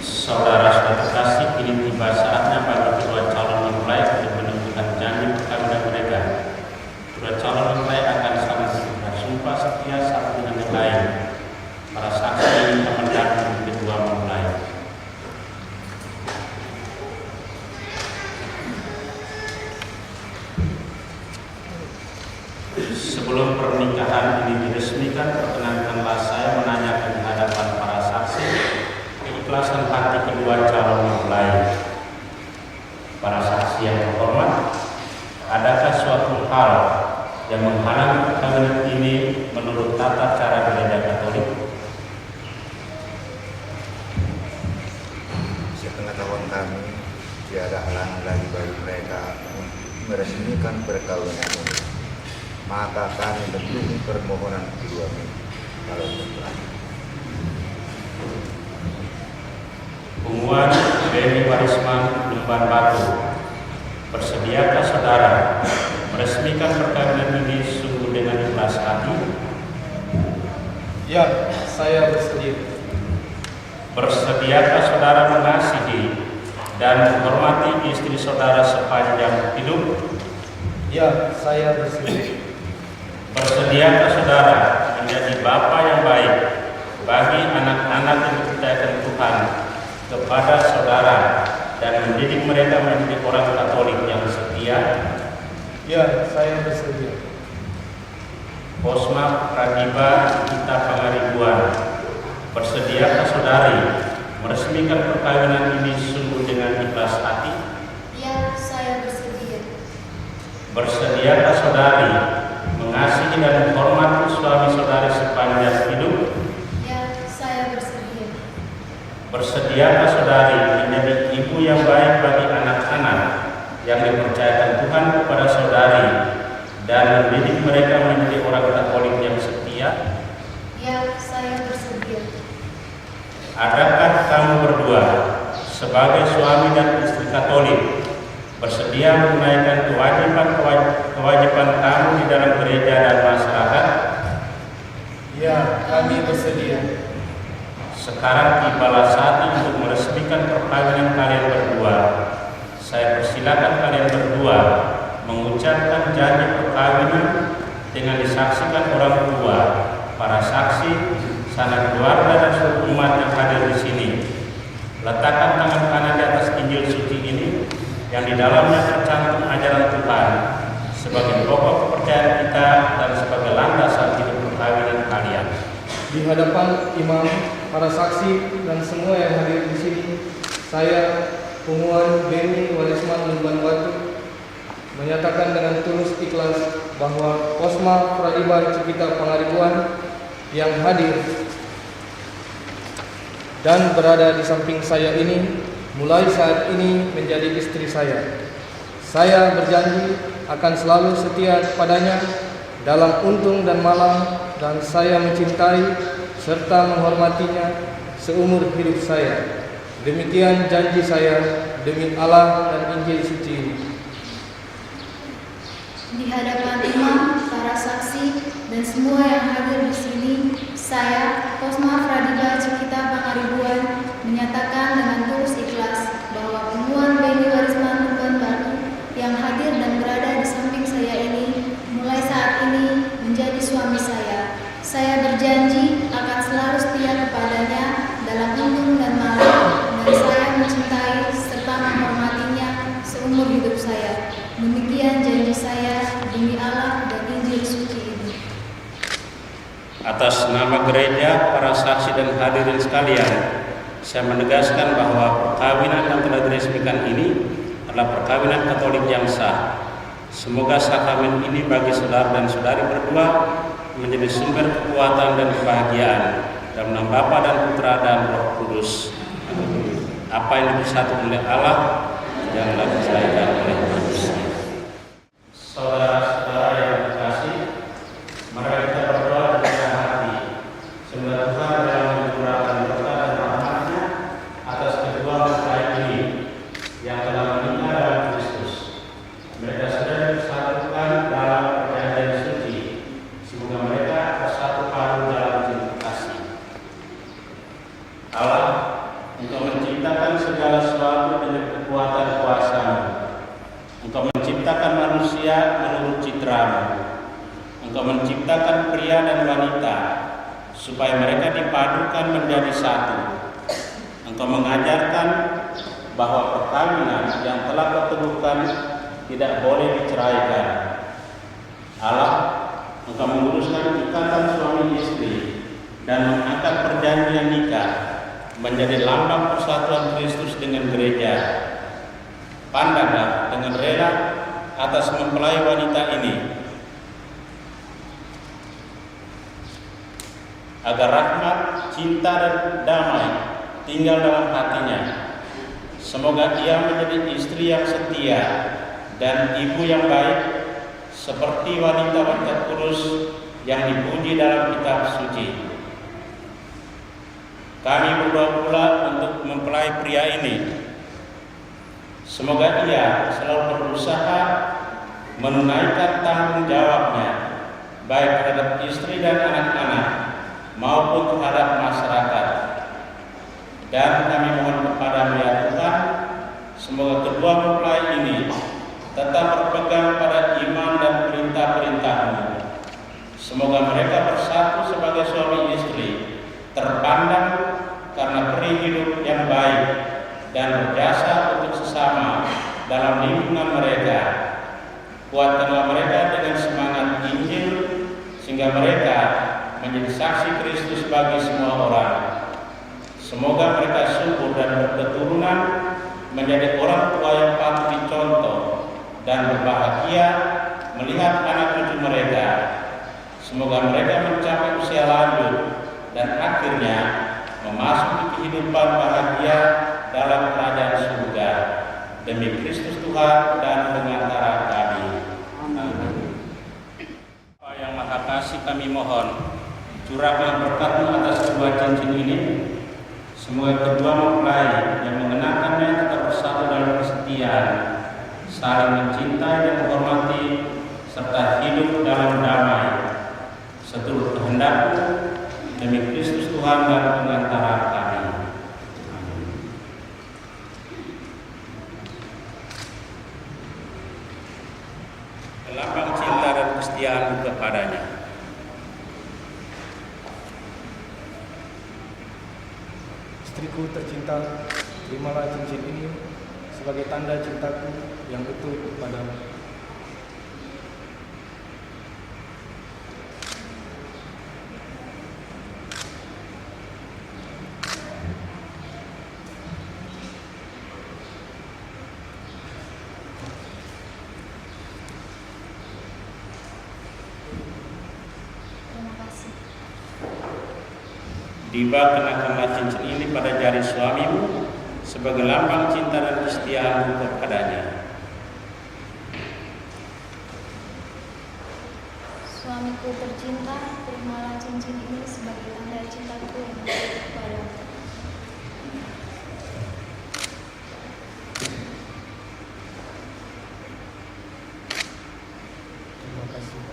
Saudara-saudara terkasih, kini tiba saatnya bagi kedua calon mempelai untuk menentukan janji perkawinan mereka. Kedua calon mempelai akan saling bersumpah setia satu dengan yang lain. Para saksi yang mendampingi kedua mempelai. Sebelum pernikahan ini diresmikan, perkenankanlah saya menanyakan di hadapan para saksi keikhlasan hati kedua calon mempelai. Para saksi yang terhormat, adakah suatu hal yang menghalangi perkawinan ini menurut tata cara gereja Katolik? Sepengetahuan kami, tiada halangan lagi bagi mereka meresmikan perkawinan ini. Maka kami mendukung permohonan kedua calon mempelai. Pengumuman Beni Warisman Lumban Batu. Bersediakah saudara meresmikan perkawinan ini sungguh dengan ikhlas hati? Ya, saya bersedia. Bersediakah saudara mengasihi dan menghormati istri saudara sepanjang hidup? Ya, saya bersedia. Bersediakah saudara menjadi bapa yang baik bagi anak-anak yang dipercayakan Tuhan kepada saudara dan mendidik mereka menjadi orang Katolik yang setia? Ya, saya bersedia. Posma Pradiba Kita Pangaribuan. Bersediakah saudari meresmikan perkawinan ini sungguh dengan ikhlas hati? Ya, saya bersedia. Bersediakah saudari mengasihi dan menghormati suami saudari sepanjang hidup? Ya, saya bersedia. Bersediakah saudari menjadi ibu yang baik bagi anak-anak yang dipercayakan Tuhan kepada saudari dan mendidik mereka menjadi orang Katolik yang setia? Ya, saya bersedia. Adakah kamu berdua sebagai suami dan istri Katolik bersedia menunaikan kewajiban kamu di dalam gereja dan masyarakat? Ya, kami bersedia. Sekarang tibalah saatnya untuk meresmikan perkawinan kalian berdua. Saya persilakan kalian berdua mengucapkan janji perkawinan dengan disaksikan orang tua, para saksi, sanak keluarga dan seluruh umat yang hadir di sini. Letakkan tangan kanan di atas Injil suci ini yang di dalamnya tercantum ajaran Tuhan sebagai pokok kepercayaan kita dan sebagai landasan hidup perkawinan kalian. Di hadapan imam, para saksi dan semua yang hadir di sini, saya, Pengumuman Beni Warisman Lumban Batu, menyatakan dengan tulus ikhlas bahwa Posma Pradiba Cikita Pangaribuan yang hadir dan berada di samping saya ini mulai saat ini menjadi istri saya. Saya berjanji akan selalu setia kepadanya dalam untung dan malang, dan saya mencintai serta menghormatinya seumur hidup saya. Demikian janji saya demi Allah dan Injil suci ini. Di hadapan imam, para saksi, dan semua yang hadir di sini, saya, Posma Pradiba Cikita Pangaribuan, menyatakan dengan tulus ikhlas bahwa Pengumuman Beni Warisman Lumban Batu yang hadir dan berada di samping saya ini, mulai saat ini menjadi suami saya. Saya berjanji akan selalu setia kepadanya dalam untung dan malang, dan saya mencintai serta menghormatinya seumur hidup saya. Demikian janji saya demi Allah dan Injil suci ini. Atas nama gereja, para saksi dan hadirin sekalian, saya menegaskan bahwa perkawinan yang telah diresmikan ini adalah perkawinan Katolik yang sah. Semoga sakramen ini bagi saudara dan saudari berdua menjadi sumber kekuatan dan kebahagiaan dalam nama Bapa dan Putra dan Roh Kudus. Apa yang dipersatukan oleh Allah janganlah diceraikan oleh manusia. Saudara-saudara yang terkasih, mari kita berdoa dengan hati. Semoga Tuhan dalam mencurahkan berkat dan rahmat-Nya atas kedua mempelai ini yang telah menikah dalam Kristus. Mereka sudah disatukan dalam perjanjian suci. Semoga mereka bersatu padu dalam cinta kasih. Allah, Engkau menciptakan segala sesuatu dengan kekuatan kuasa-Mu. Engkau menciptakan manusia menurut citra-Mu. Engkau menciptakan pria dan wanita supaya mereka dipadukan menjadi satu. Engkau mengajarkan bahwa perkawinan yang telah Kau teguhkan tidak boleh diceraikan. Allah, Engkau meluruskan ikatan suami istri dan mengangkat perjanjian nikah menjadi lambang persatuan Kristus dengan gereja. Pandanglah dengan rela atas mempelai wanita ini, agar rahmat, cinta, dan damai tinggal dalam hatinya. Semoga ia menjadi istri yang setia dan ibu yang baik, seperti wanita-wanita kudus yang dipuji dalam kitab suci. Kami berdoa pula untuk mempelai pria ini. Semoga ia selalu berusaha menunaikan tanggung jawabnya, baik terhadap istri dan anak-anak maupun terhadap masyarakat. Dan kami mohon kepada-Mu ya Tuhan, semoga kedua mempelai ini tetap berpegang pada iman dan perintah-perintah-Mu. Semoga mereka bersatu sebagai suami istri, terpandang karena peri hidup yang baik dan berjasa untuk sesama dalam lingkungan mereka. Kuatkanlah mereka dengan semangat Injil, sehingga mereka menjadi saksi Kristus bagi semua orang. Semoga mereka subur dan berketurunan, menjadi orang tua yang patut dicontoh dan berbahagia melihat anak cucu mereka. Semoga mereka mencapai usia lanjut dan akhirnya memasuki kehidupan bahagia dalam kerajaan surga. Demi Kristus Tuhan dan pengantara kami. Amin. Bapa yang Maha Kasih, kami mohon curahkan berkat-Mu atas kedua cincin ini. Semoga kedua mempelai yang mengenakannya tetap bersatu dalam kesetiaan, saling mencintai dan menghormati, serta hidup dalam damai seturut kehendak-Mu, demi Kristus Tuhan dan pengantara kami. Amin. Lambang cinta dan kesetiaan kepadanya. Istriku tercinta, terimalah cincin ini sebagai tanda cintaku yang utuh kepadamu. Diba kenakanlah cincin ini pada jari suamimu sebagai lambang cinta dan kesetiaanmu kepadanya. Suamiku tercinta, terimalah cincin ini sebagai tanda cintaku yang utuh kepadamu. Terima kasih.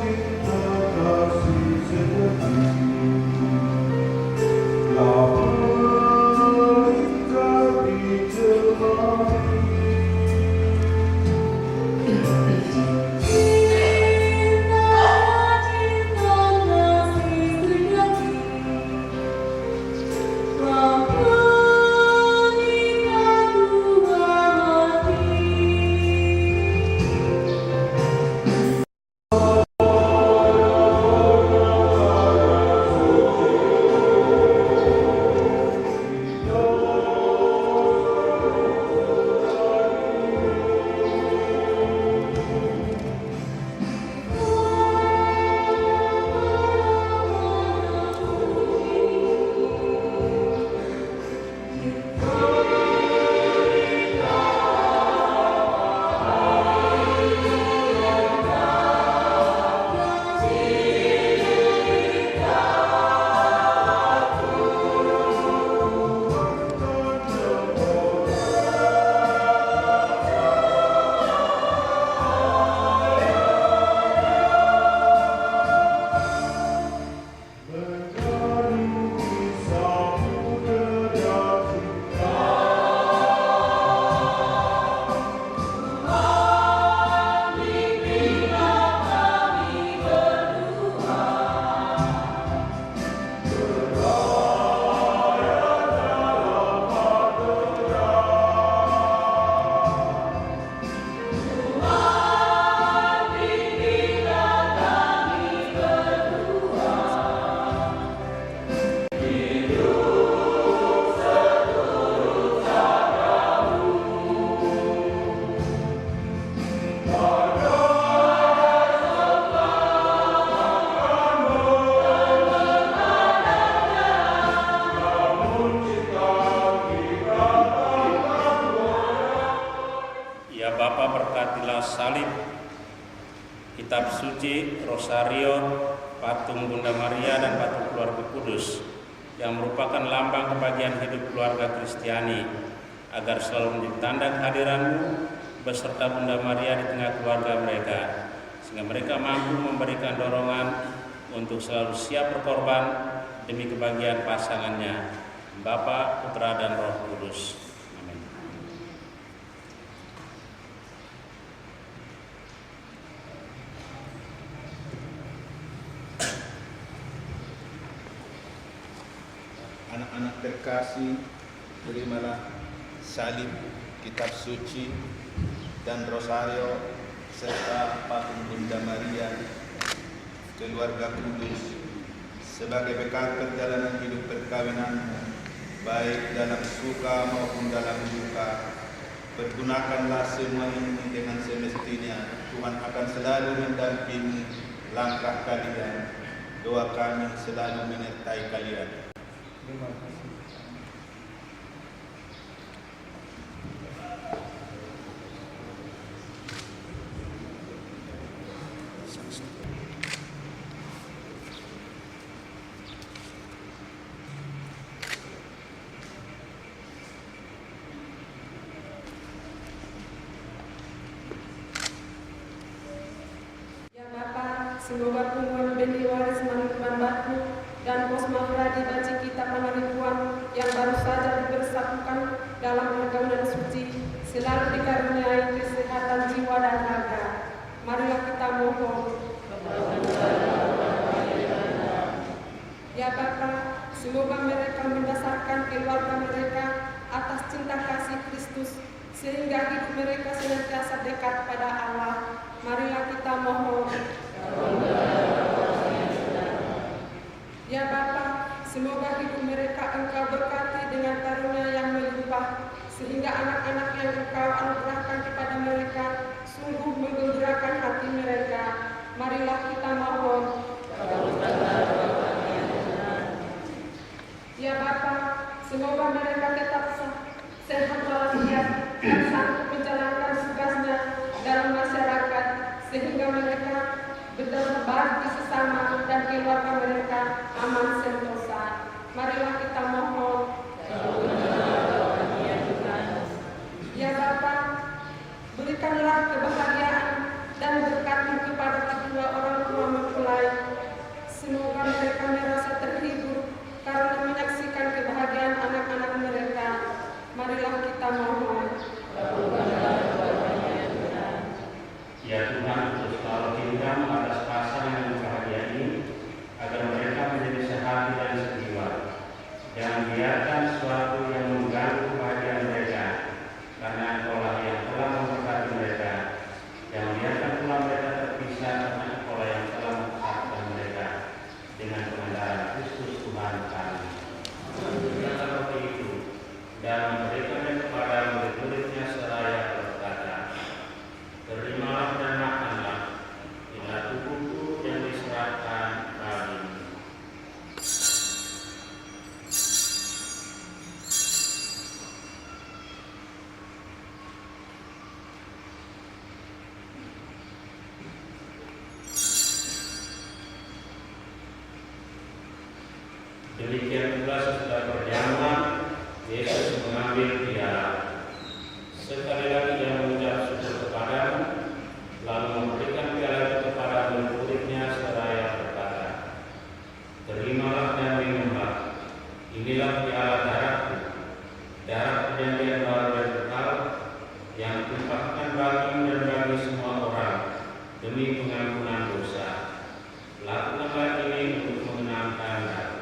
Cinta kasih sejati kepala salib, kitab suci, rosario, patung Bunda Maria dan patung keluarga kudus yang merupakan lambang kebahagiaan hidup keluarga Kristiani, agar selalu menjadi tanda kehadiran-Mu beserta Bunda Maria di tengah keluarga mereka, sehingga mereka mampu memberikan dorongan untuk selalu siap berkorban demi kebahagiaan pasangannya, Bapa, Putra, dan Roh Kudus. Amin. Anak-anak terkasih, terimalah salib, kitab suci, dan rosario serta patung Bunda Maria, keluarga kudus, sebagai bekal perjalanan hidup perkawinanmu, baik dalam suka maupun dalam duka. Pergunakanlah semua ini dengan semestinya. Tuhan akan selalu mendampingi langkah kalian. Doa kami selalu menyertai kalian. Terima kasih. Semoga punggungan Beni Warisman Lumban Batu dan Posma Fradi Baci kita Pangaribuan yang baru saja dibersatukan dalam pergaulan suci selalu dikaruniai kesehatan jiwa dan raga. Marilah kita mohon. Ya Bapa, semoga mereka mendasarkan keluarga mereka atas cinta kasih Kristus sehingga hidup mereka senantiasa dekat pada Allah. Marilah kita mohon. Ya Bapa, semoga hidup mereka Engkau berkati dengan karunia yang melimpah, sehingga anak-anak yang Engkau anugerahkan kepada mereka sungguh menggembirakan hati mereka. Marilah kita mohon. Ya Bapa, semoga mereka tetap sehat walafiat dan sanggup menjalankan tugasnya dalam masyarakat, sehingga mereka berbagi sesama dan keluarga mereka aman sentosa. Marilah kita mohon. Ya Bapa, berikanlah kebahagiaan dan berkati kepada kedua orang tua mempelai. Semoga mereka merasa terhibur karena menyaksikan kebahagiaan anak-anak mereka. Marilah kita mohon. Ya Tuhan, terus kalau tinggal atas pasangan yang bahagia ini, agar mereka menjadi sehati dan sejiwa. Jangan biarkan sesuatu yang mengganggu kebahagiaan mereka, karena Engkaulah yang telah memberkati mereka. Jangan biarkan pula mereka terpisah, karena Engkaulah yang telah mempersatukan mereka dengan pengantaran Kristus Tuhan kami. Dengan roti itu dan memberikannya kepada murid-muridnya seraya berkata, terimalah dan makanlah, inilah tubuhku yang diserahkan bagimu. Demikian pula sesudah berjamaah, Yesus mengambil piala. Sekali lagi ia mengucap syukur kepadamu, lalu memberikan piala itu kepada murid-muridnya seraya berkata, terimalah dan minumlah, inilah piala darahku, darah perjanjian baru dan kekal, yang ditumpahkan bagimu dan bagi semua orang demi pengampunan dosa. Lakukanlah ini untuk mengenangkan aku.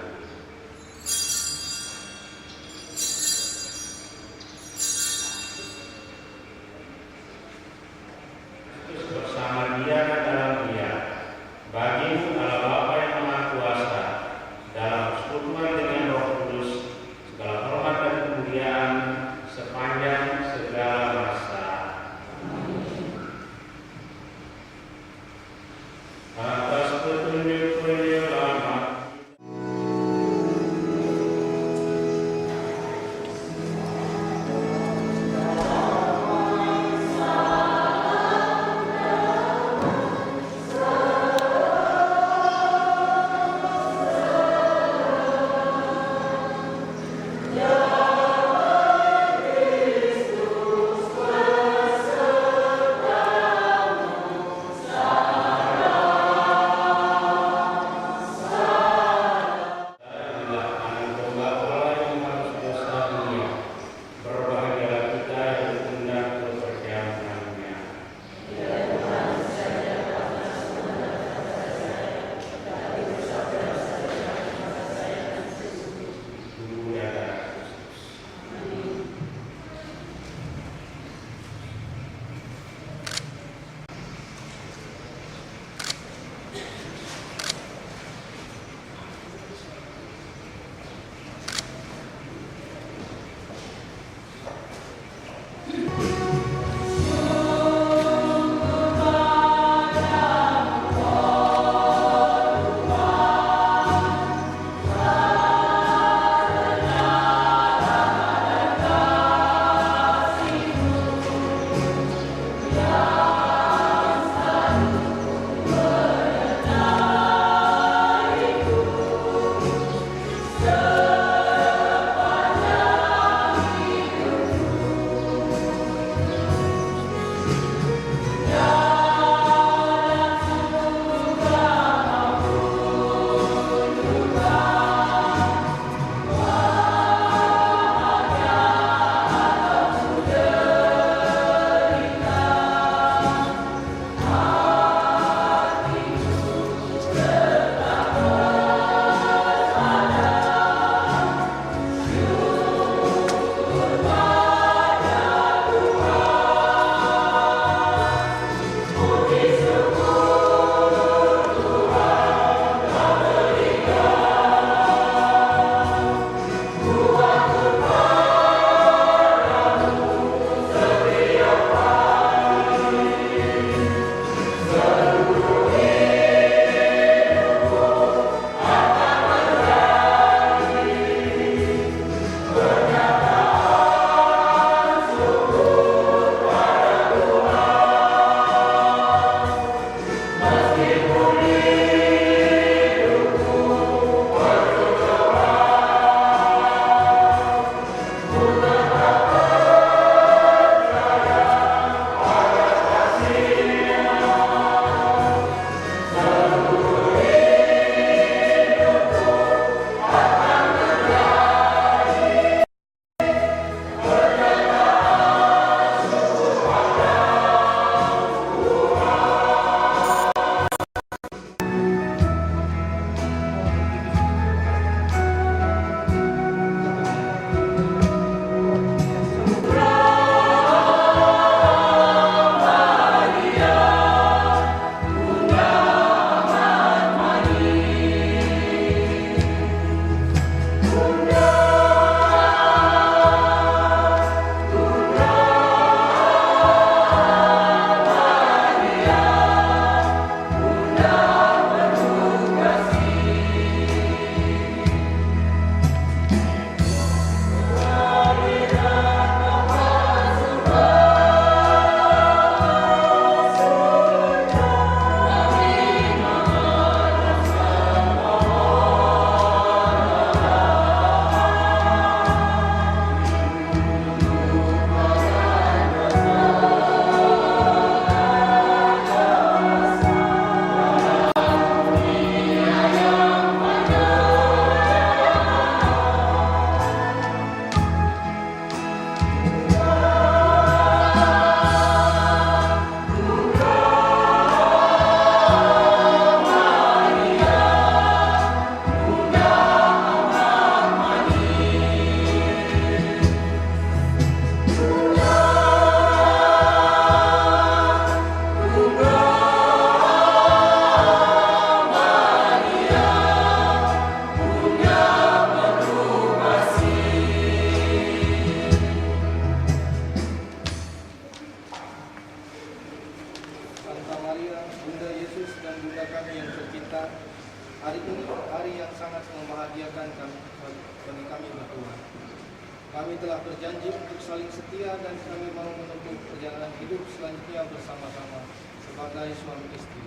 Kami telah berjanji untuk saling setia dan kami mau menempuh perjalanan hidup selanjutnya bersama-sama sebagai suami istri.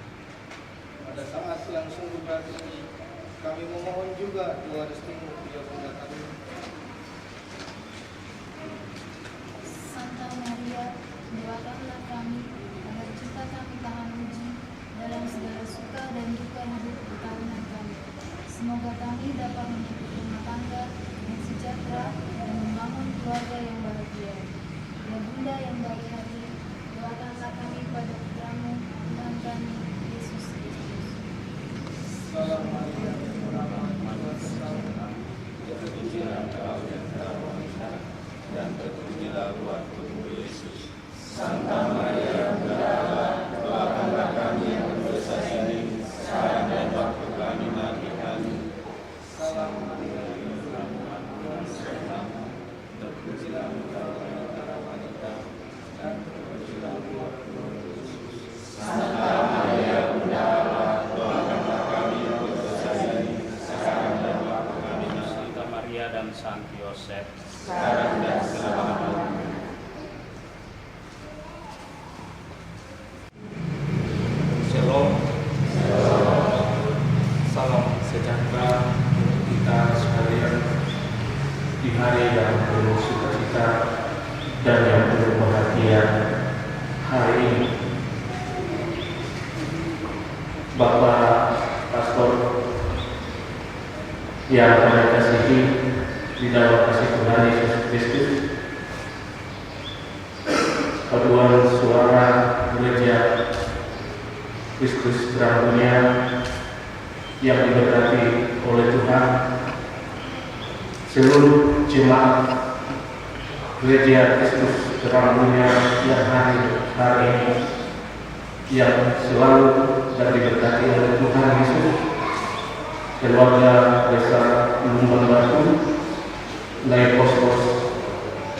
Pada saat yang sungguh berat ini, kami memohon juga doa restumu ya Bunda kami. Santa Maria, doakanlah kami agar cinta kami tahan uji dalam segala suka dan duka hidup perkawinan kami. Semoga kami dapat menjadi rumah tangga yang sejahtera dan membangun keluarga yang bahagia. Ya Bunda yang baik hati, doakanlah kami pada putramu Tuhan kami, Yesus Kristus. Salam Maria, Tuhan bersama kami, terpujilah Engkau di antara wanita, dan terpujilah buah tubuh Yesus. Santa Maria, Bunda Allah, doakanlah kami yang berdosa ini, sekarang dan waktu kami mati kami. Salam Maria, Tuhan bersama kami, terpujilah Engkau di antara wanita, dan terpujilah buah tubuh Yesus. Santa Maria, Bunda Allah, doakanlah kami yang berdosa ini, sekarang dan waktu kami mati. Santa Maria dan Santi Yosef, sekarang dan selama-lamanya. Shalom. Salam sejahtera untuk kita sekalian di hari yang penuh sukacita dan yang penuh bahagia hari ini. Bapak Pastor yang kami kasihi di dalam kasih Tuhan Yesus Kristus, paduan suara gereja Kristus terang dunia yang diberkati oleh Tuhan, seluruh jemaat gereja Kristus terang dunia yang hadir hari ini, yang selalu dan diberkati oleh Tuhan Yesus, keluarga desa Lumban Batu, naik pos-pos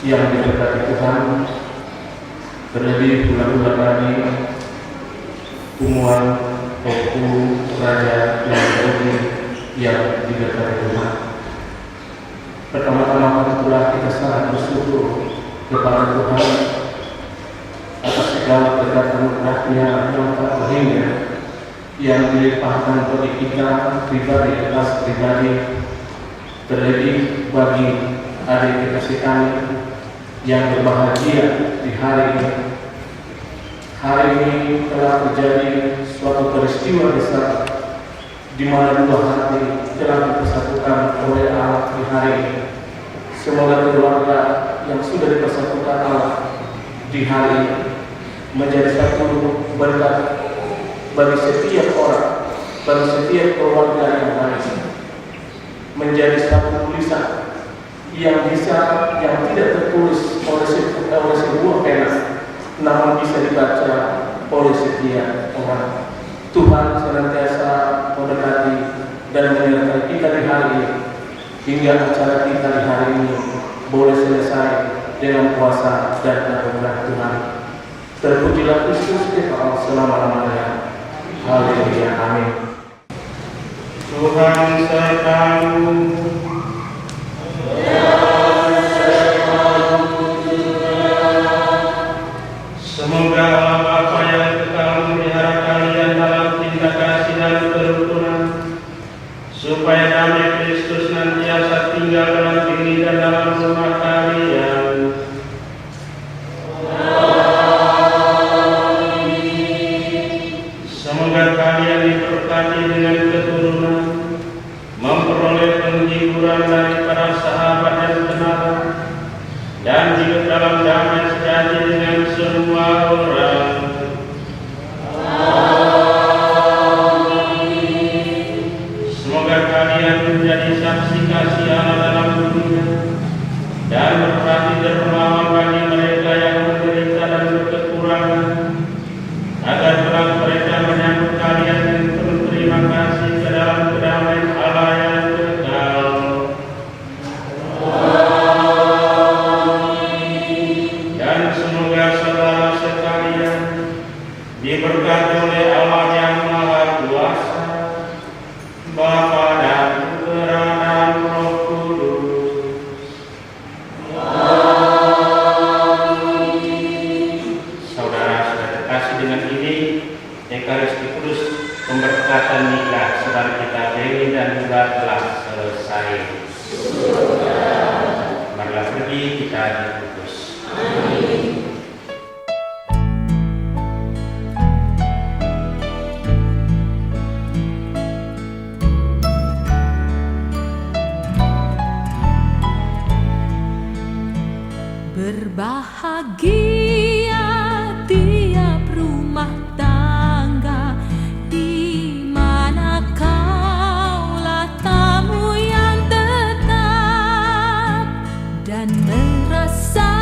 yang diberkati Tuhan, terlebih bulan-bulan lagi umuan Oku Raja yang berhenti yang diberkati Tuhan. Pertama-tama tentulah kita sangat bersyukur kepada Tuhan atas segala berkat anugerah-Nya yang tak terhingga yang dilimpahkan bagi kita pribadi atas pribadi, terlebih bagi adik kekasih kami yang berbahagia di hari ini. Hari ini telah terjadi suatu peristiwa besar di mana dua hati telah dipersatukan oleh Allah di hari ini. Semoga keluarga yang sudah dipersatukan Allah di hari ini menjadi satu berkat bagi setiap orang, bagi setiap keluarga yang hari ini, menjadi satu tulisan yang tidak tertulis oleh sebuah pena, namun bisa dibaca oleh setiap orang. Tuhan senantiasa memberkati dan menyertai kita di hari ini, hingga acara kita di hari ini boleh selesai dengan kuasa dan anugerah Tuhan. Terpujilah Kristus Kekal selama-lamanya. Haleluya, amin. Tuhan sertamu. Semoga Allah Bapa yang kekal memelihara kalian dalam cinta kasih dan kerukunan, supaya damai Kristus senantiasa tinggal dalam diri dan dalam rumah kalian. Semoga kalian diberkati dengan keturunan, memperoleh penghiburan dari para sahabat dan kenalan, dan hidup dalam damai sejati dengan semua orang. Semoga kalian menjadi saksi kasih Allah dalam dunia dan berarti dermawan bagi mereka yang menderita dan berkekurangan, agar kelak mereka menyambut kalian dengan penuh terima kasih ke dalam kedamaian Allah yang kekal. Dan semoga saudara sekalian diberkati oleh Allah yang Maha Kuasa, Bapa dan Putra dan Roh Kudus. hati kita dibungkus. Berbahagia tiap rumah tangga di mana kaulah tamu yang tetap dan merasa